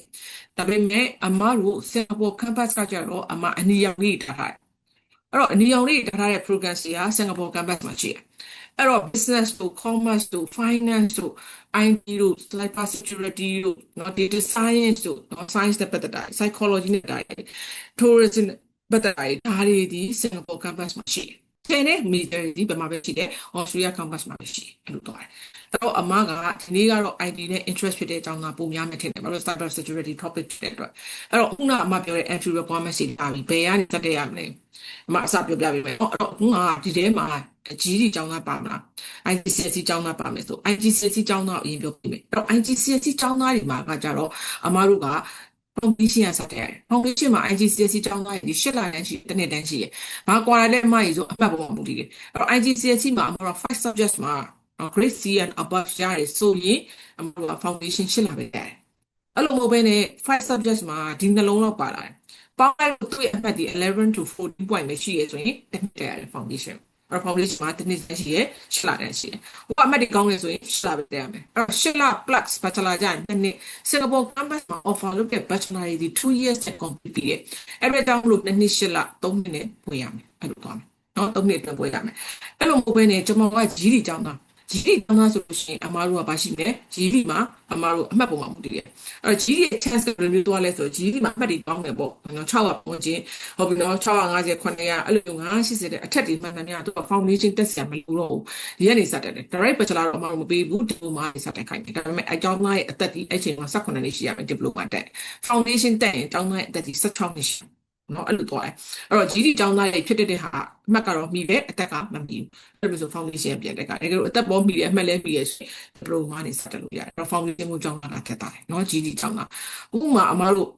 ဒါပေမဲ့အမတို့ Singapore campus ကကြတော့အမအနီရောင်လေးထားတယ်အဲ့တော့အနီရောင်လေးထားတဲ့ program တွေက Singapore campus မှာရှိတယ်အဲ့တော့ business တို့ commerce တို့ finance တို့ IT တို့ cybersecurity တို့နော် data science တို့နော် science နဲ့ပတ်သက်တာ psychology နဲ့ပတ်သက်တာ tourism ပတ်သက်တာဒါတွေဒီ Singapore campus မှာရှိတယ်တဲ့ major ဒီဘယ်မှာပဲရှိတယ် Australia campus မှာပဲရှိတယ်အဲ့လိုတော့အဲ့တော့အမကဒီနေ့ကတော့ IT နဲ့ interest ဖြစ်တဲ့အကြောင်းကပုံများမယ်ထင်တယ်ဘာလို့ cyber security topic ဖြစ်တဲ့အတွက်အဲ့တော့ခုနအမပြောတဲ့ entry requirement တွေတာပြီးဘယ်ကနေတက်ရမလဲအမအစပြောပြပေးမယ်အဲ့တော့ခုနကဒီထဲမှာGD ကျောင်းသားပါမလား IGCSE ကျောင်းသားပါမယ်ဆို IGCSE ကျောင်းသားအရင်ပြောပြမယ်အဲ့တော့ IGCSE ကျောင်းသားတွေမှာကကြတော့အမတို့က foundation ရစတဲ့ foundation မှာ IGCSE ကျောင်းသားတွေ8လတန်းရှိတစ်နှစ်တန်းရှိရယ်ဘာကွာလဲအမကြီးဆိုအမှတ်ပေါ်မှာမူတည်တယ်အဲ့တော့ IGCSE မှာအမတို့5 subjects မှာ grade C and above ရတယ်ဆိုရင်အမတို့က foundation 8လပဲရတယ်အဲ့လိုမဟုတ်ဘဲနဲ့5 subjects မှာဒီနှလုံးလောက်ပါလာတယ်ပေါင်းလိုက်လို့သူ့ရဲ့အမှတ်ဒီ11 to 14 point ပဲရှိရဆိုရင်တစ်နှစ်တည်းရတယ် foundation foundation မှာတစ်နှစ်ရှိရ8လတန်းရှိရဟိုအမှတ်ဒီကောင်းနေဆိုရင်8လပဲတည်းရမယ်အဲ့တော့8လ plus bachelor ကျရင်တစ်နှစ် Singapore campus မှာ offer လုပ်တဲ့ bachelor တွေဒီ2 years နဲ့ complete ပြီးတယ်အဲ့ဒါကြောင့်မလို့တစ်နှစ်8လ3နှစ်နဲ့ပွင့်ရမယ်အဲ့လိုသွားမယ်နော်3နှစ်အတွင်းပွင့်ရမယ်အဲ့လိုမဟုတ်ဘဲနဲ့ကျွန်တော်ကကြီးတွေကျောင်းသားGD ကျောင်းသားဆိုလို့ရှိရင်အမားတို့ကဘာရှိလဲ GD မှာအမားတို့အမှတ်ပုံမှာမူတည်တယ်အဲ့တော့ GD ရဲ့ chance ဘယ်လိုမျိုးသွားလဲဆိုတော့ GD မှာအမှတ်တွေပေါင်းတယ်ပေါ့နော်600ပုံချင်းဟုတ်ပြီနော်650 900အဲ့လိုမျိုး980တဲ့အထက်တွေမှန်မှန်များသူက foundation တက်စရာမလိုတော့ဘူးဒီကနေစတက်တယ် direct bachelor တော့အမားတို့မပေးဘူး diploma တွေစတက်ခိုင်းတယ်ဒါပေမဲ့အကျောင်းသားရဲ့အသက်ဒီအဲ့ချိန်မှာ18နှစ်ရှိရမယ် diploma တက် foundation တက်ရင်ကျောင်းသားရဲ့အသက်ဒီ16နှစ်ရှိနော်အဲ့လိုသွားတယ်အဲ့တော့ GD ကျောင်းသားရဲ့ဖြစ်တဲ့ဟာအမှတ်ကတော့မိတယ်အသက်ကမမိဘူးအဲ့လိုဆို foundation ပြန်တက်ကတကယ်လို့အသက်ပေါ်မိတယ်အမှတ်လဲမိတယ်ဆိုရင် diploma နေစတက်လို့ရတယ်အဲ့တော့ foundation ကိုကျောင်းသားကထက်တာတယ်နော် GD ကျောင်းသားဥပမာအမားတို့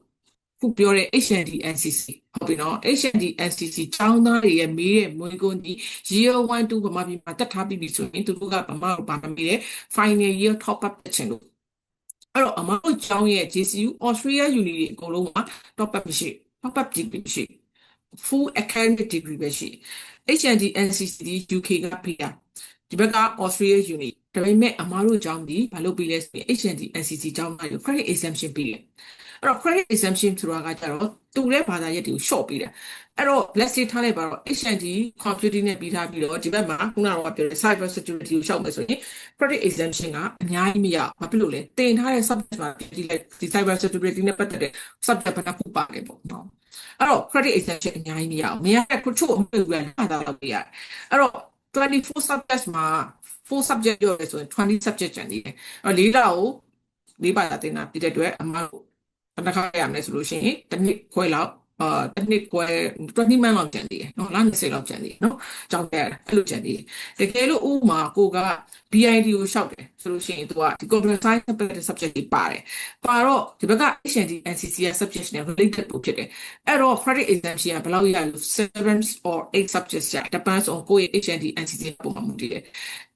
ခုပြောတဲ့ HND NCC ဟုတ်ပြီနော် HND NCC ကျောင်းသားတွေရဲ့မေးတဲ့မွေးကွန်းဒီ year 1 2ဗမာပြည်မှာတက်ထားပြီးဆိုရင်သူတို့ကဗမာတို့ဗာမေးတဲ့ final year top up တက်ချင်လို့အဲ့တော့အမားတို့ကျောင်းရဲ့ JCU Australia Uni တွေအကုန်လုံးက top up မရှိ top up degree ရှိ full academic degree ပဲရှိ HND NCC UK ကပေးတာဒီဘက်က Australia Uni ဒါပေမဲ့အမားတို့ကျောင်းဒီဘာလို့ပေးလဲဆိုရင် HND NCC ကျောင်းသားတွေ credit exemption ပေးတယ်အဲ့တော့ credit exemption ဆိုတာကကြတော့တူတဲ့ဘာသာရပ်တွေကို short ပေးတယ်အဲ့တော့ let's say ထားလိုက်ပါတော့ HND computing နဲ့ပြီးထားပြီးတော့ဒီဘက်မှာခုနကပြောတဲ့ cyber security ကိုရှောက်မယ်ဆိုရင် credit exemption ကအများကြီးမရဘာဖြစ်လို့လဲတင်ထားတဲ့ subject မှာဒီ cyber security နဲ့ပတ်သက်တဲ့ subject ဘယ်နှခုပါတယ်ပေါ့နော်အဲ့တော့ credit exemption အများကြီးမရအောင်မရတဲ့ခုချို့အမှုတွေကလည်းအားသာလောက်ပြရတယ်အဲ့တော့24 subjects မှာ4 subject ပြောရဲဆိုရင်20 subject ကျန်သေးတယ်အဲ့တော့၄လကို လေးဘာသာသင်တာဖြစ်တဲ့အတွက်အမတို့ဘယ်တစ်ခါရမလဲဆိုလို့ရှိရင်တစ်နှစ်ခွဲလောက်တစ်နှစ်ခွဲ20 month လောက်ကျန်သေးတယ်နော်လ20လောက်ကျန်သေးတယ်နော်ကြောင်းတယ်အဲ့လိုကျန်သေးတယ်တကယ်လို့ဥမာကိုက BID ကိုရှောက်တယ်ဆိုလို့ရှိရင်သူကဒီ computer science subject တွေပါတယ်ပါတော့ဒီဘက်က HND NCC ရဲ့ subject နဲ့ related ပို့ဖြစ်တယ်အဲ့တော့ credit exemption ကဘယ်လောက်ရလို့7 or 8 subjects ရ depends on ကိုယ့်ရဲ့ HND NCC ပုံမှန်မှုတည်တယ်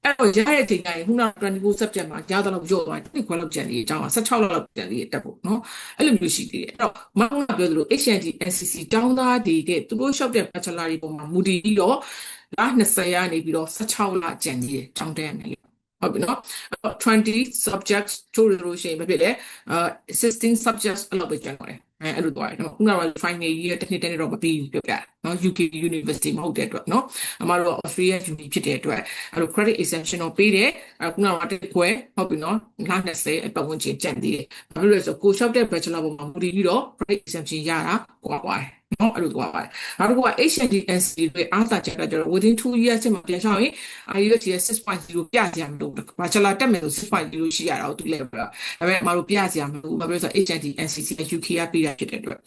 အဲ့တော့ရတဲ့အချိန်တိုင်းခုန24 subject မှာရတော့ရော့သွားတယ်ခွဲလောက်ကျန်သေးတယ်အကြောင်းက16လောက်ကျန်သေးတယ်တက်ဖို့နော်အဲ့လိုမျိုးရှိသေးတယ်အဲ့တော့မဟုတ်လားပြောသလို HND NCC တောင်းသားတွေကသူတို့ရှောက်တဲ့ bachelor တွေပုံမှာမူတည်ပြီးတော့လ20ကနေပြီးတော့16လကျန်သေးတယ်တောင်းတဲ့မယ်ဟုတ်ပြီနော်20 subjects ချိုးလို့ရှိရင်မဖြစ်လေ16 subjects အဲ့လိုပဲကျန်ပါတယ်အဲ့လိုတော့နော်ခုနက final year တစ်နှစ်တော့မပြီးဘူးပြောပြနော် UK University မဟုတ်တဲ့အတွက်နော်အမတို့ Australia Uni ဖြစ်တဲ့အတွက်အဲ့လို credit exemption တော့ပေးတယ်ခုနကတစ်ခွဲဟုတ်ပြီနော်လ20အပတ်ဝန်းကျင်ကျန်သေးတယ်ဘာလို့လဲဆိုတော့ကိုလျှောက်တဲ့ bachelor ပုံမှာမူတည်ပြီးတော့ credit exemption ရတာကွာပါတယ်နော်အဲ့လိုသွားပါတယ်နောက်တစ်ခုက HND NCC တွေအားသာချက်ကကျတော့ within 2 years မှာပြန်ချောင်းရင် IELTS ရဲ့ 6.0 ပြစရာမလိုဘူး bachelor တက်မယ်ဆို 6.0 ရှိရတာကိုသူလည်းပြောဒါပေမဲ့အမတို့ပြစရာမလိုဘူးဘာဖြစ်လို့ဆိုတော့ HND NCC UK ကပြတာဖြစ်တဲ့အတွက်ဥ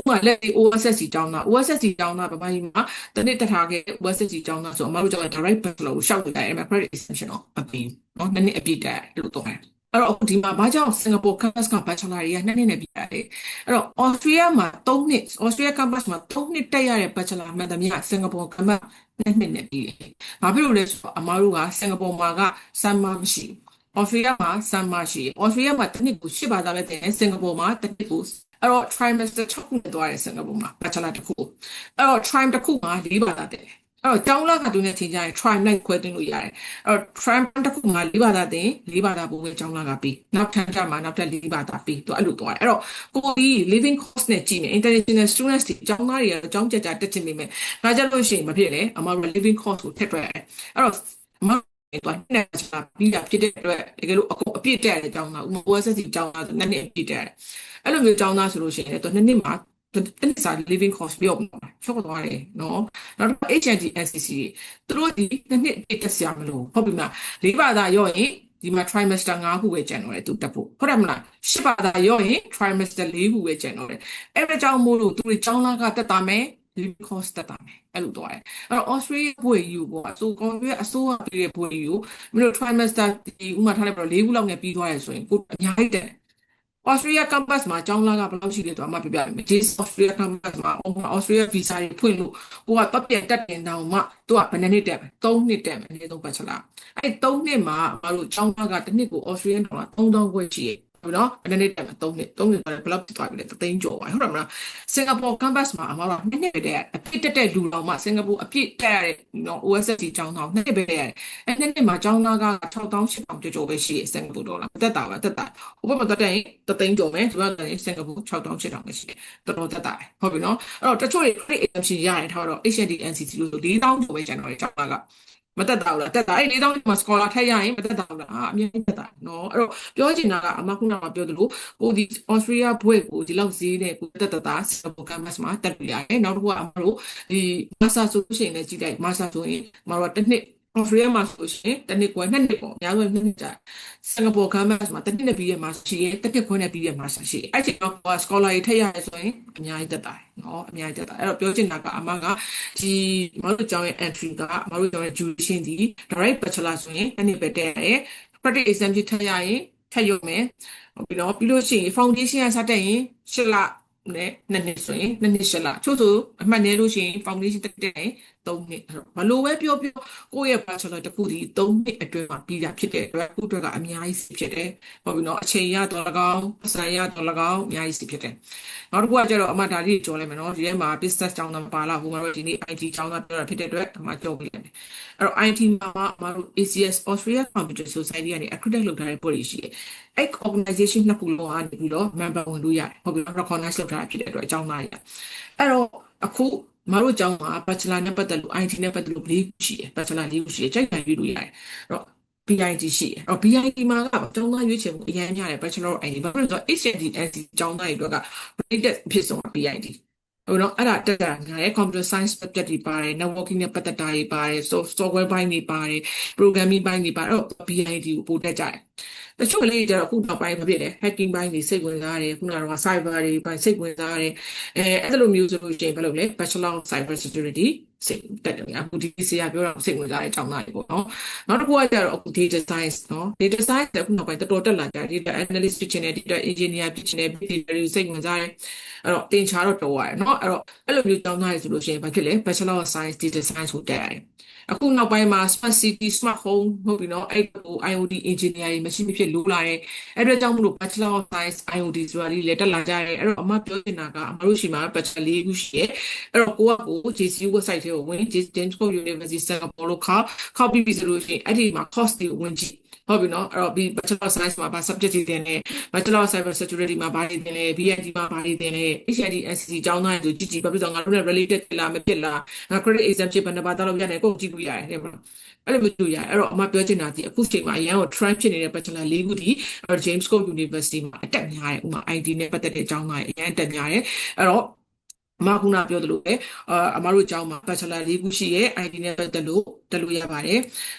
ပမာလက် OSSC တောင်းတာ OSSC တောင်းတာဗမာကြီးမှာတနစ်တထားခဲ့ OSSC တောင်းတာဆိုအမတို့ကြောင့် direct bachelor ကိုရှောက်နေတာအဲ့မှာ credit exemption တော့အပြီးနော်နည်းနည်းအပြည့်တက်လို့တော့အဲ့တော့ဒီမှာဘာကြောင့်စင်ကာပူ campus က bachelor တွေကနှစ်နှစ်နဲ့ပြရတယ်အဲ့တော့ Australia မှာ3နှစ် Australia campus မှာ3နှစ်တက်ရတဲ့ bachelor မှန်သမျှစင်ကာပူ campus နှစ်နှစ်နဲ့ပြီးတယ်။ဘာဖြစ်လို့လဲဆိုတော့အမားတို့ကစင်ကာပူမှာကစမ်းမမရှိဘူး။ Australia မှာစမ်းမရှိတယ်။ Australia မှာတစ်နှစ်ကို8ဘာသာပဲတင်စင်ကာပူမှာတစ်နှစ်ကိုအဲ့တော့ trimester 6ခုနဲ့သွားတယ်စင်ကာပူမှာ bachelor တစ်ခုအဲ့တော့ trim တစ်ခုမှာ4ဘာသာတင်တယ်အဲ့တော့ကျောင်းလာကတူနေချင်းကြရင် trim လိုက်ခွဲတင်လို့ရတယ်အဲ့တော့ trim တစ်ခုမှာ4ဘာသာတင်4ဘာသာပုံပဲကျောင်းလာကပြီးနောက်ထပ်ကြမှာနောက်ထပ်4ဘာသာပြီးသူအဲ့လိုသွားတယ်အဲ့တော့ကိုကြီး living cost နဲ့ကြည့်နေ international students တွေကျောင်းသားတွေကကျောင်းကြကြတက်ချင်နေမယ်ဒါကြလို့ရှိရင်မဖြစ်လေအမတို့ living cost ကိုထည့်တွက်ရတယ်အဲ့တော့အမတော့နဲ့ပြီးတာဖြစ်တဲ့အတွက်တကယ်လို့အပြည့်တက်တဲ့အကြောင်းသားဥပမာ OSSC အကြောင်းသားဆိုနှစ်နှစ်အပြည့်တက်တယ်အဲ့လိုမျိုးအကြောင်းသားဆိုလို့ရှိရင်တော့နှစ်နှစ်မှာတစ်စား living cost ပြော့ရှော့သွားတယ်နော်နောက်တော့ HND NCC သူတို့ဒီနှစ်နှစ်တက်စရာမလိုဟုတ်ပြီမလား၄ဘာသာရော့ရင်ဒီမှာ trimester 5ခုပဲကျန်တော့တယ်သူတက်ဖို့ဟုတ်တယ်မလား10ဘာသာရော့ရင် trimester 4ခုပဲကျန်တော့တယ်အဲ့ဒါကြောင့်မို့လို့သူတွေကျောင်းလာကတက်တာမယ် living cost တက်တာမယ်အဲ့လိုတော့အဲ့တော့ Australia ဘွေယူပေါ့အစိုးကောင်ပြအစိုးရပြည်ရဲ့ဘွေယူမင်းတို့ trimester ဒီဥမာထားလိုက်တော့4ခုလောက်နဲ့ပြီးသွားရဆိုရင်ကိုအများကြီးတက် Australia campus မှာကျောင်းလာကဘယ်လောက်ရှိလဲတော့အမှပြပြမယ်ဒီ Australia campus မှာ Australia visa တွေဖွင့်လို့ကိုကတပ်ပြန်တက်တင်တောင်မှသူကဘယ်နှစ်တက်3နှစ်တက်မယ်အနည်းဆုံး bachelor အဲ့3နှစ်မှာမတို့ကျောင်းလာကတစ်နှစ်ကို Australian ဒေါ်လာ3000ခွဲရှိရဟုတ်နော်ဘယ်နှစ်တက်မယ်3နှစ်ဘယ်လောက်သွားပြီလဲ3သိန်းကျော်ပါဟုတ်တယ်မလားစင်ကာပူ campus မှာအမတို့နှစ်နှစ်တဲ့အပြည့်တက်တဲ့လူတော်မှစင်ကာပူအပြည့်တက်ရတဲ့နော် OSSC ကျောင်းတော်နှစ်နှစ်ပဲရတယ်အဲ့နှစ်နှစ်မှာကျောင်းသားက6800ကျော်ကျော်ပဲရှိရစင်ကာပူဒေါ်လာတက်တာပါတက်တာဥပမာတက်တဲ့3သိန်းကျော်မယ်ဒီကစင်ကာပူ6800ပဲရှိတယ်တော်တော်တက်တာဟုတ်ပြီနော်အဲ့တော့တချို့တွေ credit exemption ရတယ်ထားတော့ HND NCC လို့ဆို4000ကျော်ပဲကျန်တော့တယ်ကျောင်းသားကမတက်တာဘူးလားတက်တာအဲ့4000မှာ scholar ထည့်ရရင်မတက်တာဘူးလားအမြင်တက်တာနော်အဲ့တော့ပြောချင်တာကအမခုနကပြောသလိုကိုဒီ Australia ဘွဲ့ကိုဒီလောက်ဈေးနဲ့ကိုတက်တာစင်ကာပူ campus မှာတက်လို့ရတယ်နောက်တစ်ခုကအမတို့ဒီ master ဆိုလို့ရှိရင်လည်းကြည့်လိုက် master ဆိုရင်မတို့တစ်နှစ် Australia မှာဆိုရှင်တစ်နှစ်ကွယ်နှစ်နှစ်ပေါ့အများဆုံးနှစ်နှစ်ကြာစင်ကာပူ campus မှာတစ်နှစ်နဲ့ပြီးရမှာရှိရဲတစ်နှစ်ခွဲနဲ့ပြီးရမှာရှိအဲ့ချိန်တော့ scholar တွေထည့်ရရဆိုရင်အများကြီးတက်တာနော်အများကြီးတက်တာအဲ့တော့ပြောချင်တာကအမကဒီမတို့ကျောင်းရဲ့ entry ကမတို့ကျောင်းရဲ့ duration ဒီ direct bachelor ဆိုရင်တစ်နှစ်ပဲတက်ရတယ် credit exemption ထည့်ရရင်ထည့်ရုံနဲ့ပြီးလို့ရှိရင် foundation ကစတက်ရင်8လနဲ့နှစ်ဆိုရင်နှစ်8လချို့ဆိုအမှတ်နေလို့ရှိရင် foundation တက်တဲ့3နှစ်မလို့ပဲပြောကိုယ့်ရဲ့ bachelor တခုဒီ3နှစ်အတွင်းမှာပြီးတာဖြစ်တဲ့အတွက်ခုအတွက်ကအများကြီးဖြစ်တယ်ဟုတ်ပြီနော်အချိန်ရတော့၎င်းအစံရတော့၎င်းအများကြီးဖြစ်တယ်နောက်တစ်ခုကကျတော့အမှဒါလေးကြော်လိုက်မယ်နော်ဒီထဲမှာ business ကျောင်းသားပါလာဟိုမှာတော့ဒီနေ့ IT ကျောင်းသားပြောတာဖြစ်တဲ့အတွက်အမှကြော်ပေးလိုက်မယ်အဲ့တော့ IT မှာအမှတို့ ACS Australia Computer Society ကနေ accredit လုပ်ထားတဲ့ body ရှိတယ်အဲ့ organization နှစ်ခုလုံးကနေပြီးတော့ member ဝင်လို့ရတယ်ဟုတ်ပြီ recognize လုပ်ထားတာဖြစ်တဲ့အတွက်အကြောင်းသားရအဲ့တော့အခုမတို့ကျောင်းမှာ bachelor နဲ့ပတ်သက်လို့ IT နဲ့ပတ်သက်လို့၄ခုရှိတယ် bachelor ၄ခုရှိတယ်ချိန်တိုင်းရွေးလို့ရတယ်အဲ့တော့ BIT ရှိတယ်အဲ့တော့ BIT မှာကကျောင်းသားရွေးချယ်မှုအရင်များတယ် bachelor IT ဘာလို့လဲဆိုတော့ HND NC ကျောင်းသားတွေအတွက်က rated ဖြစ်ဆုံး BIT ဟုတ်နော်အဲ့ဒါတက်တာငါရဲ့ computer science subject တွေပါတယ် networking နဲ့ပတ်သက်တာတွေပါတယ် software ဘိုင်းတွေပါတယ် programming ဘိုင်းတွေပါတယ်အဲ့တော့ BIT ကိုပို့တက်ကြတယ် တချို့ကလေးကြတော့အခုနောက်ပိုင်းမဖြစ်တယ် hacking ပိုင်းတွေစိတ်ဝင်စားတယ်ခုနကတော့ cyber တွေပိုင်းစိတ်ဝင်စားတယ်အဲ့လိုမျိုးဆိုလို့ရှိရင်ဘယ်လိုလဲ Bachelor of Cybersecurity စိတ်တက်တယ်အခုဒီဆရာပြောတာစိတ်ဝင်စားတဲ့အကြောင်းသားတွေပေါ့နော်နောက်တစ်ခုကကြတော့အခု data science နော် data science အခုနောက်ပိုင်းတော်တော်တက်လာကြတယ် data analyst ဖြစ်ချင်တယ် data engineer ဖြစ်ချင်တယ် big data တွေစိတ်ဝင်စားတယ်အဲ့တော့သင်ချာတော့တော်ရတယ်နော်အဲ့လိုမျိုးကြောင်းသားတွေဆိုလို့ရှိရင်ဘာဖြစ်လဲ Bachelor of Science data science ကိုတက်ရတယ်အခုနောက်ပိုင်းမှာ smart city smart home ဟုတ်ပြီနော်အဲ့ကို IoT engineer တွေမရှိမဖြစ်လိုလာတယ်အဲ့အတွက်ကြောင့်မလို့ Bachelor of Science IoT ဆိုတာလေးလည်းတက်လာကြတယ်အဲ့တော့အမပြောချင်တာကအမတို့ရှိမှာ Bachelor လေးခုရှိရဲ့အဲ့တော့ကို JCU website ထဲကိုဝင် James Cook University Singapore လို့ခောက်ပြီးပြီဆိုလို့ရှိရင်အဲ့ဒီမှာ course တွေကိုဝင်ကြည့်ဟုတ်ပြီနော်အဲ့တော့ဒီ Bachelor of Science မှာဘာ subject တွေသင်လဲ Bachelor of Cyber Security မှာဘာတွေသင်လဲ BIT မှာဘာတွေသင်လဲ HID NCC ကျောင်းသားတွေဆိုကြည့်ဘာဖြစ်လို့ငါတို့နဲ့ related ဖြစ်လားမဖြစ်လားငါ credit exam ဖြစ်ဘယ်နှပါတော့လို့ရတယ်ကိုကြည့်လို့ရတယ်တဲ့အဲ့လိုမျိုးရတယ်အဲ့တော့အမပြောချင်တာဒီအခုချိန်မှာအရန်ကို trend ဖြစ်နေတဲ့ Bachelor ၄ခုဒီ James Cook University မှာအတက်များတယ်ဥပမာ ID နဲ့ပတ်သက်တဲ့အကြောင်းသားတွေအရန်တက်များတယ်အဲ့တော့မခုနပြောသလိုပဲအမတို့အကြောင်းမှာ Bachelor ၄ခုရှိရဲ့ ID နဲ့ပတ်သက်လို့တက်လို့ရပါတယ်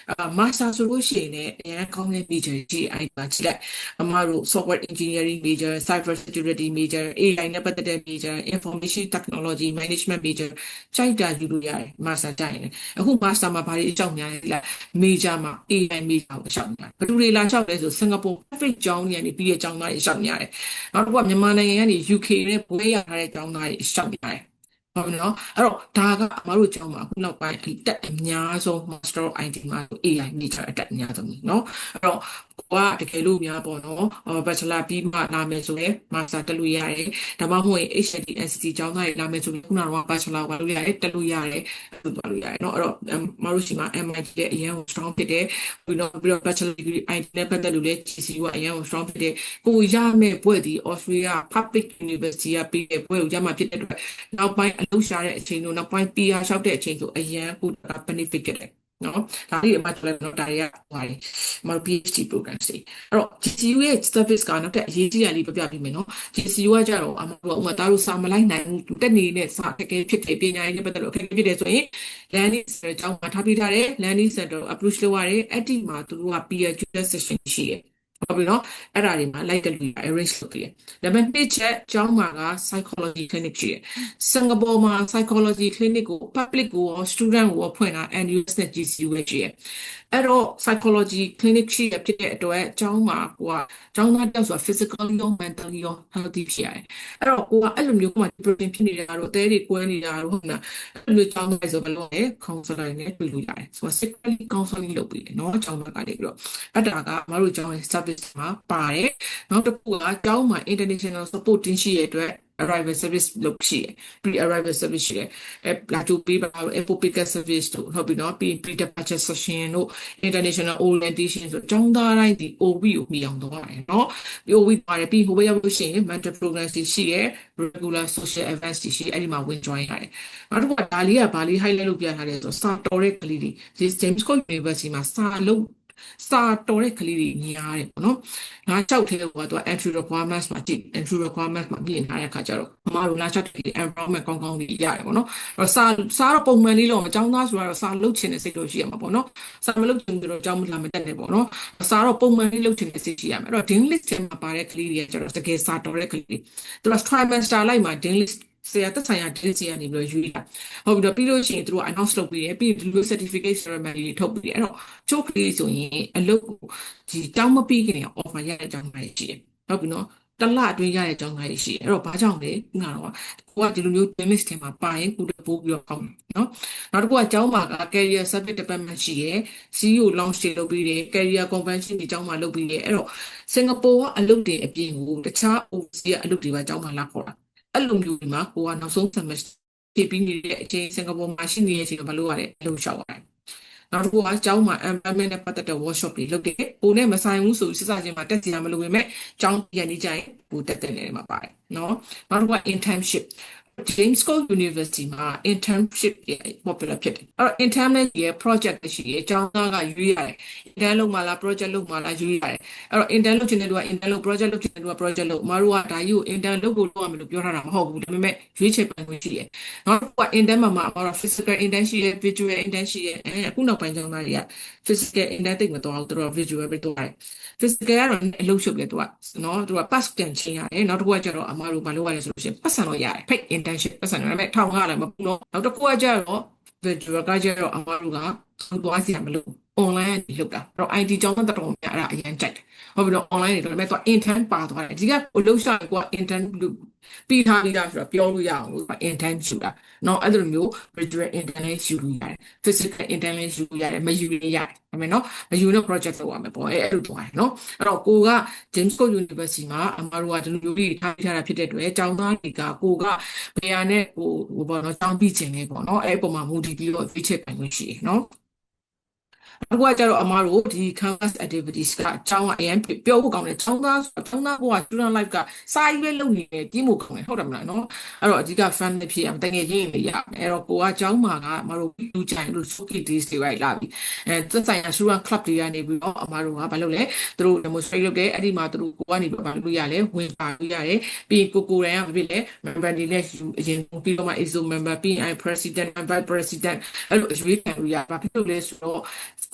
Master ဆိုလို့ရှိရင်လည်းအရန်ကောင်းတဲ့ major ကြီး ID ပါကြည့်လိုက်အမတို့ Software Engineering major Cyber Security major AI နဲ့ပတ်သက်တဲ့ major Information Technology Management major ကြိုက်တာယူလို့ရတယ် Master ကြိုက်ရင်အခု Master မှာဘာတွေအကြောင်းများလဲလိုက် major မှာ AI major ကိုအကြောင်းများဘယ်သူတွေလာလျှောက်လဲဆို Singapore Pacific ကျောင်းကြီးကနေပြီးတဲ့အကြောင်းသားတွေအကြောင်းများတယ်နောက်တစ်ခုကမြန်မာနိုင်ငံကနေ UK နဲ့ဘွဲရထားတဲ့အကြောင်းသားတွေအကြောင်းများတယ်ဟုတ်ပြီနော်အဲ့တော့ဒါကအမတို့ကျောင်းမှာအခုနောက်ပိုင်းအတက်အများဆုံး Master of IT မှာ AI major အတက်အများဆုံးเนาะအဲ့တော့ကိုကတကယ်လို့များပေါ့နော် Bachelor ပြီးမှလာမယ်ဆိုရင် Master တက်လို့ရတယ်ဒါမှမဟုတ်ရင် HND NCT ကျောင်းသားတွေလာမယ်ဆိုရင်ခုနကတော့ Bachelor ဝင်လို့ရတယ်တက်လို့ရတယ်အဲ့လိုသွားလို့ရတယ်เนาะအဲ့တော့မတို့ရှိမှာ MIT တဲ့အရင်ကို strong ဖြစ်တယ်ပြီးတော့ Bachelor degree IT နဲ့ပတ်သက်လို့လည်း GCU ကအရင်ကို strong ဖြစ်တယ်ကိုရမယ့်ဘွဲ့ဒီ Australia Public University ကပြီးတဲ့ဘွဲ့ကိုရမှာဖြစ်တဲ့အတွက်နောက်ပိုင်းအလုပ်ရှာတဲ့အချိန်တို့နောက်ပိုင်း PR လျှောက်တဲ့အချိန်တို့အရန်ကို benefit ဖြစ်တယ်နော်ဒါလေးအမှတ်လည်းတော့ဒါတွေကဟိုဟာမတို့ PhD program စီအဲ့တော့ GCU ရဲ့ service ကနောက်ထပ်အရေးကြီးတာလေးပြပြပေးမယ်နော် GCU ကကြတော့အမတို့ဥမာသားတို့စာမလိုက်နိုင်ဘူးတက်နေတဲ့စာတကယ်ဖြစ်တယ်ပညာရေးနဲ့ပတ်သက်လို့အခက်အခဲဖြစ်တယ်ဆိုရင် learning center အကြောင်းမှာထားပေးထားတယ် learning center approach လုပ်ရတယ်အဲ့ဒီမှာသူတို့က peer tutor session ရှိတယ်ဟုတ်ပြီနော်အဲ့ဒါတွေမှာလိုက်တက်လို့ arrange လုပ်ပြီးတယ်ဒါပေမဲ့တစ်ချက်ကျောင်းမှာက psychology clinic ရှိတယ်စင်ကာပူမှာ psychology clinic ကို public ကိုရော student ကိုရောဖွင့်တာ NUS နဲ့ GCU ပဲရှိတယ်အဲ့တော့ psychology clinic ရှိရဖြစ်တဲ့အတွက်ကျောင်းမှာကိုကကျောင်းသားတက်ဆိုတာ physically ရော mentally ရော healthy ဖြစ်ရတယ်အဲ့တော့ကိုကအဲ့လိုမျိုးက depression ဖြစ်နေတာတော့အသေးတွေကွဲနေတာတော့ဟုတ်လားအဲ့လိုကျောင်းသားဆိုဘယ်လိုလဲ counselor နဲ့တွေ့လို့ရတယ်ဆိုတော့ psychology counseling လုပ်ပြီးတယ်เนาะကျောင်းသားကနေပြီးတော့အဲ့ဒါကမတို့ကျောင်းရဲ့ service မှာပါတယ်နောက်တစ်ခုကကျောင်းမှာ international support တင်ရှိရတဲ့အတွက်arrival service လုပ်ရှိရယ် pre arrival service ရှိရယ်လာတူပေးပါတော့ airport pick up service တို့ဟုတ်ပြီနော်ပြီး pre departure session တို့ international orientation ဆိုကျောင်းသားတိုင်းဒီ OB ကိုမြည်အောင်တော့ရတယ်နော်ပြီး OB ပါတယ်ပြီးဟိုဘက်ရောက်လို့ရှိရင် mentor programs တွေရှိရယ် regular social events တွေရှိရယ်အဲ့ဒီမှာ win join ရတယ်နောက်တစ်ခုကဒါလေးကဘာလေး highlight လုပ်ပြထားတယ်ဆိုစာတော်တဲ့ကလေးတွေ James Cook University မှာစာတော်တဲ့ကလေးတွေများတယ်ပေါ့နော်။ငါကြောက်သေးတယ်ကွာသူက entry requirements မှာကြည့် entry requirements မှာပြင်ထားတဲ့အခါကျတော့မတို့လာချက်တွေ environment ကောင်းကောင်းလေးရတယ်ပေါ့နော်။အဲ့တော့စာတော့ပုံမှန်လေးတော့အကြောင်းသားဆိုတော့စာလုပ်ချင်တဲ့စိတ်တော့ရှိရမှာပေါ့နော်။စာမလုပ်ချင်ဘူးတော့အကြောင်းမလာမတက်နဲ့ပေါ့နော်။စာတော့ပုံမှန်လေးလုပ်ချင်တဲ့စိတ်ရှိရမှာ။အဲ့တော့ dean list ထဲမှာပါတဲ့ကလေးတွေကကျတော့တကယ်စာတော်တဲ့ကလေးတွေ။သူက trimester လိုက်မှာ dean list ဆရာတက်ဆိုင်ရာ dean စီကနေပြီးရွေးတာဟုတ်ပြီတော့ပြီးလို့ရှိရင်သူတို့ announce လုပ်ပြီးတယ်ပြီးဒီလို certificate ceremony တွေထုတ်ပြီးတယ်အဲ့တော့ချိုးကလေးဆိုရင်အလုပ်ကိုဒီတောင်းမပြီးခင် offer ရတဲ့အကြောင်းတွေရှိတယ်ဟုတ်ပြီနော်တလအတွင်းရတဲ့အကြောင်းတွေရှိတယ်အဲ့တော့ဘာကြောင့်လဲခုနကတော့ကိုကဒီလိုမျိုး dean list ထဲမှာပါရင်ကိုတပိုးပြီးတော့ကောင်းတယ်နော်နောက်တစ်ခုကကျောင်းမှာက career service department ရှိရယ် CEO launch တွေလုပ်ပြီးတယ် career convention တွေကျောင်းမှာလုပ်ပြီးတယ်အဲ့တော့စင်ကာပူကအလုပ်တွေအပြင်ကိုတခြား overseas ကအလုပ်တွေပါကျောင်းမှာလာခေါ်တာအဲ့လိုမျိုးဒီမှာကိုကနောက်ဆုံး semester ဖြည့်ပြီးနေတဲ့အချိန်စင်ကာပူမှာရှိနေတဲ့အချိန်ဘာလို့ရလဲအလုပ်လျှောက်ရတယ်နောက်တစ်ခုကကျောင်းမှာ environment နဲ့ပတ်သက်တဲ့ workshop တွေလုပ်တယ်ကိုနဲ့မဆိုင်ဘူးဆိုစစ်စချင်းမှာတက်စီရမလို့ဝင်မဲ့ကျောင်းပြန်နေကြရင်ကိုတက်တဲ့နေမှာပါတယ်နော်နောက်တစ်ခုက internship James Scott University မှာ internship ရဲ့ popular ဖြစ်တယ်အဲ့တော့ intern နဲ့ရဲ့ project ရှိရဲ့အကြောင်းသားကရွေးရတယ် intern လုပ်မှာလား project လုပ်မှာလားရွေးရတယ်အဲ့တော့ intern လုပ်ချင်တဲ့လူက intern လုပ် project လုပ်ချင်တဲ့လူက project လုပ်မတို့ကဒါကြီးကို intern လုပ်ဖို့လုပ်ရမယ်လို့ပြောထားတာမဟုတ်ဘူးဒါပေမဲ့ရွေးချယ်ပိုင်ခွင့်ရှိတယ်နောက်တစ်ခုက intern မှာမတို့ physical intern ရှိရဲ့ virtual intern ရှိရဲ့အခုနောက်ပိုင်းကျောင်းသားတွေက physical intern တိတ်မတော်ဘူးသူတို့ virtual ပဲတော့ရတယ် physical ကတော့အလုပ်ရှုပ်တယ်သူကနော်သူက pass ပြန်ချင်းရတယ်နောက်တစ်ခုကကျတော့အမတို့ဘာလုပ်ရလဲဆိုလို့ရှိရင်ပတ်စံတော့ရတယ် paid internship ပတ်စံဒါပေမဲ့ထောင်ရလည်းမပူတော့နောက်တစ်ခုကကျတော့ virtual ကကျတော့အမတို့ကသွားစီရမလို့ online ကနေလုပ်တာအဲ့တော့ IT ကျောင်းသားတော်တော်များအဲ့ဒါအရင်ကြိုက်တယ်ဟုတ်ပြီတော့ online တွေတော့ဒါပေမဲ့သူက intern ပါသွားတယ်ဒီကကိုလှုပ်ရှားကိုက intern ပြီးထားပြီးသားဆိုတော့ပြောလို့ရအောင်လို့ intern ယူတာနော်အဲ့လိုမျိုး virtual intern လေးယူလို့ရတယ် physical intern လေးယူလို့ရတယ်မယူလို့ရတယ်ဒါပေမဲ့နော်မယူတော့ project လုပ်ရမယ်ပေါ့အဲ့လိုသွားတယ်နော်အဲ့တော့ကိုက James Cook University မှာအမတို့ကဒီလိုမျိုးလေးထားထားတာဖြစ်တဲ့အတွက်ကျောင်းသားတွေကကိုကဘယ်ဟာနဲ့ကိုဟိုပေါ့နော်ကျောင်းပြီးခြင်းလေးပေါ့နော်အဲ့အပေါ်မှာမူတည်ပြီးတော့ရွေးချယ်ပိုင်ခွင့်ရှိတယ်နော်အခုကကျတော့အမားတို့ဒီ campus activities ကအကြောင်းအရင်ပြောဖို့ကောင်းတယ်ကျောင်းသားဘဝ student life ကစာရေးပဲလုပ်နေတယ်ကြီးမှုကောင်းတယ်ဟုတ်တယ်မလားနော်အဲ့တော့အဓိက fan နဲ့ဖြစ်ရမယ်တကယ်ချင်းနေရမယ်အဲ့တော့ကိုကကျောင်းမှာကအမားတို့လူချိုင်လို့ showcase days တွေလိုက်လာပြီသက်ဆိုင်ရာ student club တွေကနေပြီးတော့အမားတို့ကဘာလုပ်လဲသူတို့ demonstrate လုပ်တယ်အဲ့ဒီမှာသူတို့ကိုကနေပြီးဘာလုပ်ရလဲဝင်ပါလို့ရတယ်ပြီးကိုယ်တိုင်ကဖြစ်လဲ member တွေနဲ့အရင်ပြီးတော့မှ ISO member ပြီးရင် president and vice president အဲ့လိုရွေးခံလို့ရဘာဖြစ်လို့လဲဆိုတော့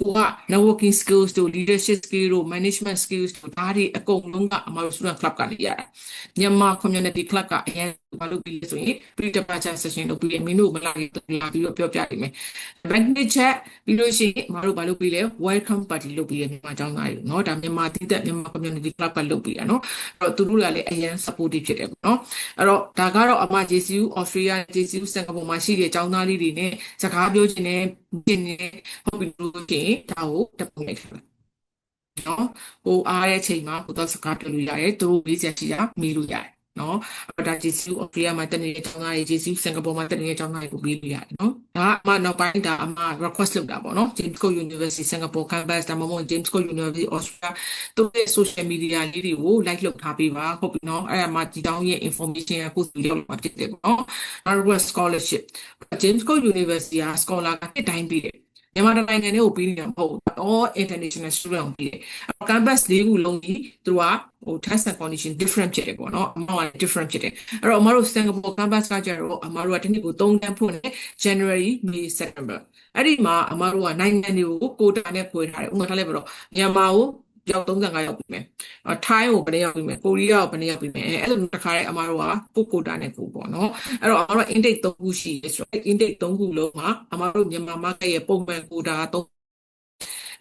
ကိုက networking skills တို့ leadership skills တို့ management skills တို့ဒါတွေအကုန်လုံးကအမတို့ student club ကနေရတယ်မြန်မာ community club ကအရင်ဘာလုပ်ပြီးလဲဆိုရင် pre-departure session လုပ်ပြီးမင်းတို့မလာရင်လာပြီးတော့ပြောပြနေမယ် magnet chat ပြီးလို့ရှိရင်အမတို့ဘာလုပ်ပြီးလဲ welcome party လုပ်ပြီးမြန်မာကျောင်းသားတွေเนาะဒါမြန်မာတည်တဲ့မြန်မာ community club ကလုပ်ပြီးရเนาะအဲ့တော့သူတို့ကလည်းအရင် supportive ဖြစ်တယ်ပေါ့เนาะအဲ့တော့ဒါကတော့အမ JCU Australia JCU စင်ကာပူမှာရှိတဲ့ကျောင်းသားလေးတွေနဲ့စကားပြောချင်တဲ့ပြင်နေဟုတ်ပြီလို့ရှိရင်ဒါကိုတက်ပုံလိုက်ထားနော်ဟိုအားတဲ့ချိန်မှာဟိုတော့စကားပြောလို့ရတယ်သူတို့လေးချက်ရှိတာမေးလို့ရတယ်နော်အဲ့ဒါ JCU Australia မှာတက်နေတဲ့ကျောင်းသားတွေ JCU စင်ကာပူမှာတက်နေတဲ့ကျောင်းသားတွေကိုမေးလို့ရတယ်နော်ဒါအမနောက်ပိုင်းဒါအမ request လုပ်တာပေါ့နော် James Cook University Singapore campus ဒါမှမဟုတ် James Cook University Australia သူတို့ရဲ့ social media လေးတွေကို like လုပ်ထားပေးပါဟုတ်ပြီနော်အဲ့ဒါမှဒီတောင်းရဲ့ information ကိုသူတို့လောက်မှာဖြစ်တယ်ပေါ့နော်နောက်တစ်ခု scholarship James Cook University က scholar ကတစ်တိုင်းပေးတယ်မြန်မာနိုင်ငံတွေကိုပြီးနေတာမဟုတ်ဘူး all international student ပြီးတယ် campus ၄ခုလုံးကြီးသူကဟို test and condition different ဖြစ်တယ်ပေါ့နော်အမောင်က different ဖြစ်တယ်အဲ့တော့အမတို့ Singapore campus ကကြတော့အမတို့ကတစ်နှစ်ကို3တန်းဖွင့်တယ် January May September အဲ့ဒီမှာအမတို့ကနိုင်ငံတွေကိုကိုတာနဲ့ခွဲထားတယ်ဥပမာထားလိုက်ပါတော့မြန်မာကိုရောက်35ရောက်ပြီမယ်ထိုင်းကိုဘယ်နှစ်ရောက်ပြီမယ်ကိုရီးယားကိုဘယ်နှစ်ရောက်ပြီမယ်အဲ့လိုတစ်ခါတည်းအမတို့ကကိုတာနဲ့ကိုပေါ့နော်အဲ့တော့အမတို့ intake 3ခုရှိတယ်ဆိုတော့ intake 3ခုလုံးမှာအမတို့မြန်မာ market ရဲ့ပုံမှန်ကိုတာ3ဒါ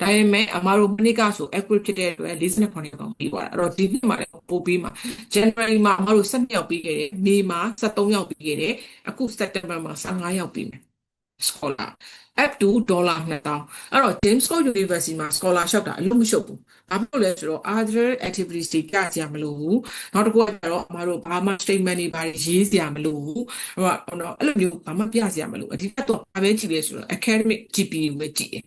ပေမဲ့အမတို့မနစ်ကဆို equity ဖြစ်တဲ့အတွက်49ရောက်ပြီးသွားတာအဲ့တော့ဒီနှစ်မှာလည်းပို့ပြီးမှာ January မှာအမတို့12ရောက်ပြီးခဲ့တယ် May မှာ13ရောက်ပြီးခဲ့တယ်အခု September မှာ15ရောက်ပြီးမယ် scholar up to $2,000 အဲ့တော့ James Cook University မှာ scholar လျှောက်တာအလို့မရှုပ်ဘူးဘာဖြစ်လို့လဲဆိုတော့ other activities တွေပြကြမလို့ဘူးနောက်တစ်ခုကတော့အမတို့ဘာမှ statement တွေဘာရေးစရာမလိုဘူးဟိုတော့အဲ့လိုမျိုးဘာမှပြစရာမလိုအဓိကတော့ဘာပဲကြည့်လဲဆိုတော့ academic GPA ကိုပဲကြည့်တယ်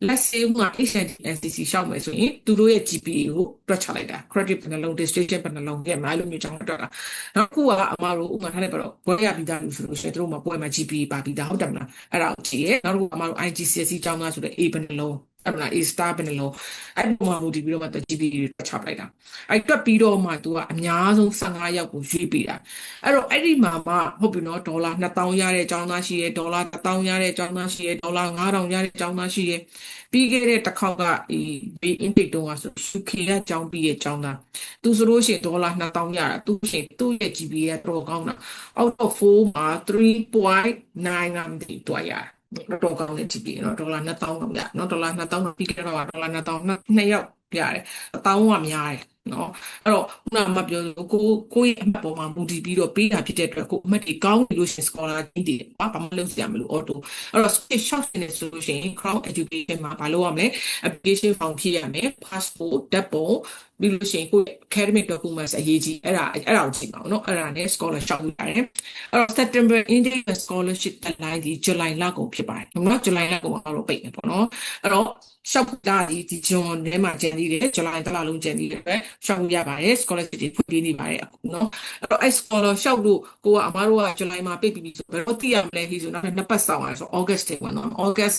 let's say မှာ HND-NCC ရှောက်မယ်ဆိုရင်သူတို့ရဲ့ GPA ကိုတွက်ချလိုက်တာ credit ဘယ်နှလုံး distinction ဘယ်နှလုံးရဲ့အဲ့လိုမျိုးကြောင်းတွက်တာနောက်ခုကအမတို့ဥပမာထားလိုက်ပါတော့ဘွဲရပြီးသားလို့ဆိုလို့ရှိရင်သူတို့မှာဘွဲမှာ GPA ပါပြီးသားဟုတ်တယ်မလားအဲ့ဒါကိုကြည့်ရဲနောက်တစ်ခုအမတို့ IGCSE ကျောင်းသားဆိုတဲ့ A ဘယ်နှလုံးအဲ့မလား A star ဘယ်နှလုံးအဲ့ဒီမှာမူတည်ပြီးတော့မှ GPA တွက်ချပလိုက်တာအဲ့တွက်ပြီးတော့မှသူကအများဆုံး15ယောက်ကိုရွေးပေးတာအဲ့တော့အဲ့ဒီမှာမှဟုတ်ပြီနော်ဒေါ်လာ2000ရတဲ့ကျောင်းသားရှိရဲဒေါ်လာ1000ရတဲ့ကျောင်းသားရှိရဲဒေါ်လာ9000ရတဲ့ကျောင်းသားရှိရဲပြီးခဲ့တဲ့တစ်ခေါက်ကဘေး intake တုန်းကဆို UK ကကျောင်းပြီးရဲ့ကျောင်းသားသူဆိုလို့ရှိရင်ဒေါ်လာ2000ရတာသူရှင်သူ့ရဲ့ GPA ကတော့ကောင်းတာ out of 4မှာ3.9ငါမသိတွားရတယ်တော့ကောင်းတဲ့ GPA เนาะဒေါ်လာ2000လောက်ရเนาะဒေါ်လာ2000လောက်ပြီးခဲ့တော့ဒေါ်လာ2000နှစ်ယောက်ရတယ်1000ကများတယ်เนาะအဲ့တော့ခုနကမပြောကိုရဲ့အမှတ်ပေါ်မှာမူတည်ပြီးတော့ပေးတာဖြစ်တဲ့အတွက်ကိုအမှတ်တွေကောင်းနေလို့ရှင် scholar ကြီးတွေဘာမှမလုပ်စရာမလို auto အဲ့တော့ short နေဆိုလို့ရှိရင် crown education မှာဘာလုပ်ရမလဲ application form ဖြည့်ရမယ် passport ဓာတ်ပုံပြီးလို့ရှိရင်ကို academic documents အရေးကြီးအဲ့ဒါကိုကြည့်ပါဦးเนาะအဲ့ဒါနဲ့ scholar ရှောက်လို့ရတယ်အဲ့တော့ September intake scholarship deadline ဒီ July လကုန်ဖြစ်ပါတယ်เนาะ July လကုန်အောင်တော့ပိတ်မယ်ပေါ့เนาะအဲ့တော့ရှောက်တာဒီဂျွန်ထဲမှာကျန်သေးတယ် July တလလုံးကျန်သေးတယ် ရှောက်လို့ရပါတယ် scholarship တွေဖွင့်ပေးနေပါတယ်အခုเนาะအဲ့တော့အဲ့ scholar ရှောက်လို့ကိုကအမားတို့က July မှာပိတ်ပြီးဆိုဘယ်တော့သိရမလဲဟိဆိုတော့နှစ်ပတ်ဆောင်ရဆို August ထဲမှာเนาะ August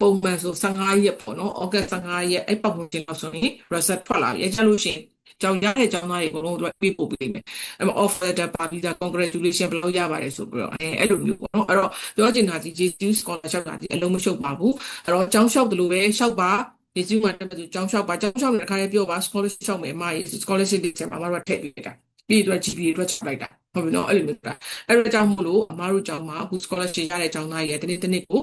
ပုံမှန်ဆို15ရက်ပေါ့เนาะ August 15ရက်အဲ့ပတ်ဝန်းကျင်လောက်ဆိုရင် result ထွက်လာပြီအဲ့ကျလို့ရှိရင်ကျောင်းရတဲ့ကျောင်းသားတွေအကုန်လုံးတို့ပေးပို့ပေးမယ်အဲ့မှာ offer letter ပါပြီးသား congratulation ဘယ်လိုရပါတယ်ဆိုပြီးတော့အဲ့လိုမျိုးပေါ့နော်အဲ့တော့ပြောချင်တာဒီ JCU scholarship ကဒီအလုံးမရှုပ်ပါဘူးအဲ့တော့ကျောင်းလျှောက်တယ်လို့ပဲလျှောက်ပါ JCU မှာတက်ပြီးကျောင်းလျှောက်ပါကျောင်းလျှောက်တဲ့ခါလေးပြောပါ scholarship လျှောက်မယ်အမ scholarship တွေချက်မှာအမတို့ထည့်ပေးတာပြီးတော့ GPA အတွက်ချက်လိုက်တာဟုတ်ပြီနော်အဲ့လိုမျိုးတာအဲ့တော့ကြောင့်မို့လို့အမတို့ကျောင်းမှာအခု scholarship ရတဲ့ကျောင်းသားတွေတနေ့တစ်နေ့ကို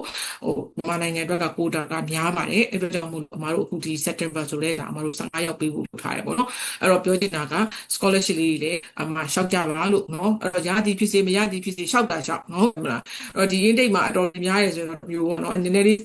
မြန်မာနိုင်ငံအတွက်က quota ကများပါတယ်အဲ့တော့ကြောင့်မို့လို့အမတို့အခုဒီ September ဆိုတဲ့ဒါအမတို့15ရောက်ပေးဖို့လုပ်ထားတယ်ပေါ့နော်အဲ့တော့ပြောချင်တာက scholarship လေးတွေလည်းအမလျှောက်ကြပါလို့နော်အဲ့တော့ရသည်ဖြစ်စေမရသည်ဖြစ်စေလျှောက်တာလျှောက်နော်ဟုတ်လားအဲ့တော့ဒီ intake မှာအတော်များတယ်ဆိုတော့မျိုးပေါ့နော်နည်းနည်းလေး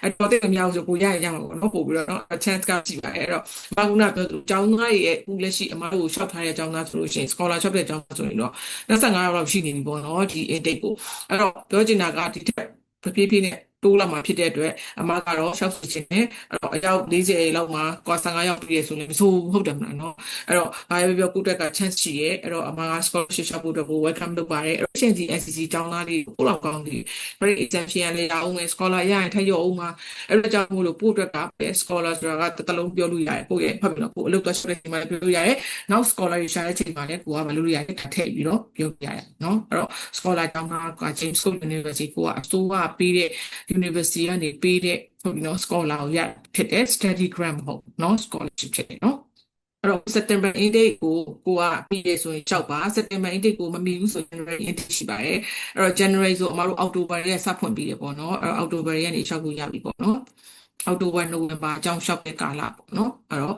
အတော်တိတ်မများဘူးဆိုကိုရရမှာပေါ့နော်ပို့ပြီးတော့နော် chance ကရှိပါတယ်အဲ့တော့ဘာကုနာပြောသူကျောင်းသားတွေရဲ့အခုလက်ရှိအမတို့လျှောက်ထားတဲ့ကျောင်းသားဆိုလို့ရှိရင် scholarship တဲ့ကျောင်းသားဆိုရင်တော့25ရောက်လောက်ရှိနေပြီပေါ့နော်ဒီ intake ကိုအဲ့တော့ပြောချင်တာကဒီထက်ဖြည်းဖြည်းနဲ့တိုးလာမှာဖြစ်တဲ့အတွက်အမကတော့ရှောက်စီခြင်းနဲ့အဲ့တော့အယောက်40လောက်မှာကွာ15ရောက်ပြည့်ဆိုလည်းမဆိုးဟုတ်တယ်မလားနော်အဲ့တော့ဘာပဲပြောကိုတက်က chance ရှိရဲ့အဲ့တော့အမက scholarship ရှောက်ဖို့အတွက်ကို welcome လုပ်ပါတယ်အဲ့တော့ရှင်စီ NCC ကျောင်းသားတွေကိုလောက်ကောင်းတယ် grade exemption လေးရအောင်မယ် scholar ရရင်ထပ်ရောအောင်မှာအဲ့တော့ကြောင့်မို့လို့ပို့အတွက်က scholar ဆိုတာကတလုံးပြောလို့ရတယ်ကိုရဲ့ဖတ်ပြီးတော့ကိုအလုပ်သွားရှောက်တဲ့ချိန်မှာပြောလို့ရတယ်နောက် scholar ရရှာတဲ့ချိန်မှာလည်းကိုကမလုပ်လို့ရတယ်ထည့်ပြီးတော့ပြောပြရတယ်နော်အဲ့တော့ scholar ကျောင်းသားက James Cook University ကိုကအစိုးရပေးတဲ့ university ကနေပေးတဲ့ဟုတ်ပြီနော် scholar ကိုရဖြစ်တဲ့ study grant မဟုတ်နော် scholarship ဖြစ်တယ်နော်အဲ့တော့ September intake ကိုကပြီးရဆိုရင်6ပါ September intake ကိုမမီဘူးဆိုရင် January intake ရှိပါတယ်အဲ့တော့ January ဆိုအမတို့ October ရဲ့စဖွင့်ပြီးရပေါ့နော်အဲ့တော့ October ရဲ့နေ6ခုရပြီပေါ့နော် October November အကြောင်းလျှောက်တဲ့ကာလပေါ့နော်အဲ့တော့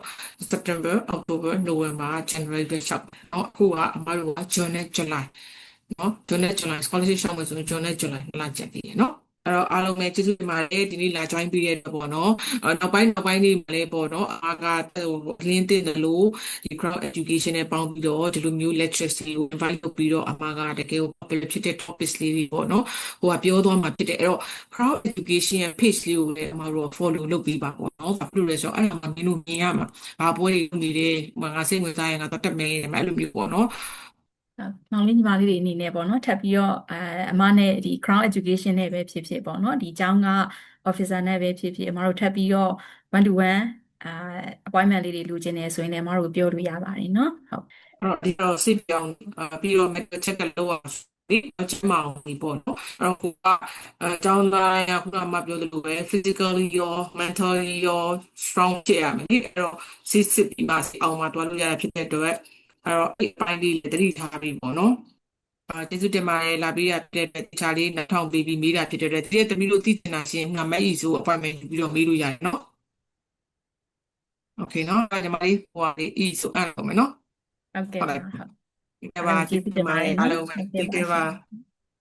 September October November January ပဲလျှောက်เนาะအခုကအမတို့က June နဲ့ July เนาะ June နဲ့ July scholarship ရှောက်မယ်ဆိုရင် June နဲ့ July လာကျက်သေးတယ်เนาะအဲ့တော့အားလုံးပဲကျေးဇူးတင်ပါတယ်ဒီနေ့လာ join ပေးတဲ့ပေါ့နော်နောက်ပိုင်းနေမှာလည်းပေါ့နော်အားကလင်းတင်တယ်လို့ဒီ crowd education နဲ့ပေါင်းပြီးတော့ဒီလိုမျိုး lectures တွေကို invite လုပ်ပြီးတော့အမကတကယ်ကို popular ဖြစ်တဲ့ topics လေးတွေပေါ့နော်ဟိုကပြောသွားမှာဖြစ်တယ်အဲ့တော့ crowd education ရဲ့ page လေးကိုလည်းအမတို့ follow လုပ်ပြီးပါပေါ့နော်ဘာလို့လဲဆိုတော့အဲ့ဒါမှမင်းတို့မြင်ရမှာဘာပွဲတွေလုပ်နေတယ်ငါစိတ်ဝင်စားရင်ငါတော့တက်မယ်အဲ့လိုမျိုးပေါ့နော်မောင်လေးညီမလေးတွေအနေနဲ့ပေါ့နော်ထပ်ပြီးတော့အမနဲ့ဒီ Crown Education နဲ့ပဲဖြစ်ဖြစ်ပေါ့နော်ဒီကျောင်းက officer နဲ့ပဲဖြစ်ဖြစ်အမတို့ထပ်ပြီးတော့ one to one appointment လေးတွေလိုချင်တယ်ဆိုရင်လည်းအမတို့ပြောလို့ရပါတယ်နော်ဟုတ်အဲ့တော့ဒီတော့စိတ်ပြောင်းပြီးတော့ medical check လုပ်အောင်ဒီအချက်မှောင်ဒီပေါ့နော်အဲ့တော့ကိုကအကြောင်းသားရခုနကမှပြောသလိုပဲ physically ရော mentally ရော strong ဖြစ်ရမယ်အဲ့တော့စစ်ပြီးမှအောင်မှတွားလို့ရတာဖြစ်တဲ့အတွက်အဲ့တော့အဲ့ပိုင်းလေးတတိထားပြီးပေါ့နော်ကျေးဇူးတင်ပါတယ်လာပြီးရတဲ့တခြားလေး2000ပေးပြီးမေးတာဖြစ်တဲ့အတွက်ဒီသမီးတို့သိချင်တာရှင်ငါမက်အီဆို appointment ယူပြီးတော့မေးလို့ရတယ်နော်โอเคเนาะညီမလေးဟိုလေး e ဆိုအဲ့လိုမယ်เนาะဟုတ်ကဲ့ပါဟုတ်ဟုတ်ပါကျေးဇူးတင်ပါတယ်အားလုံးပဲ take care ပါ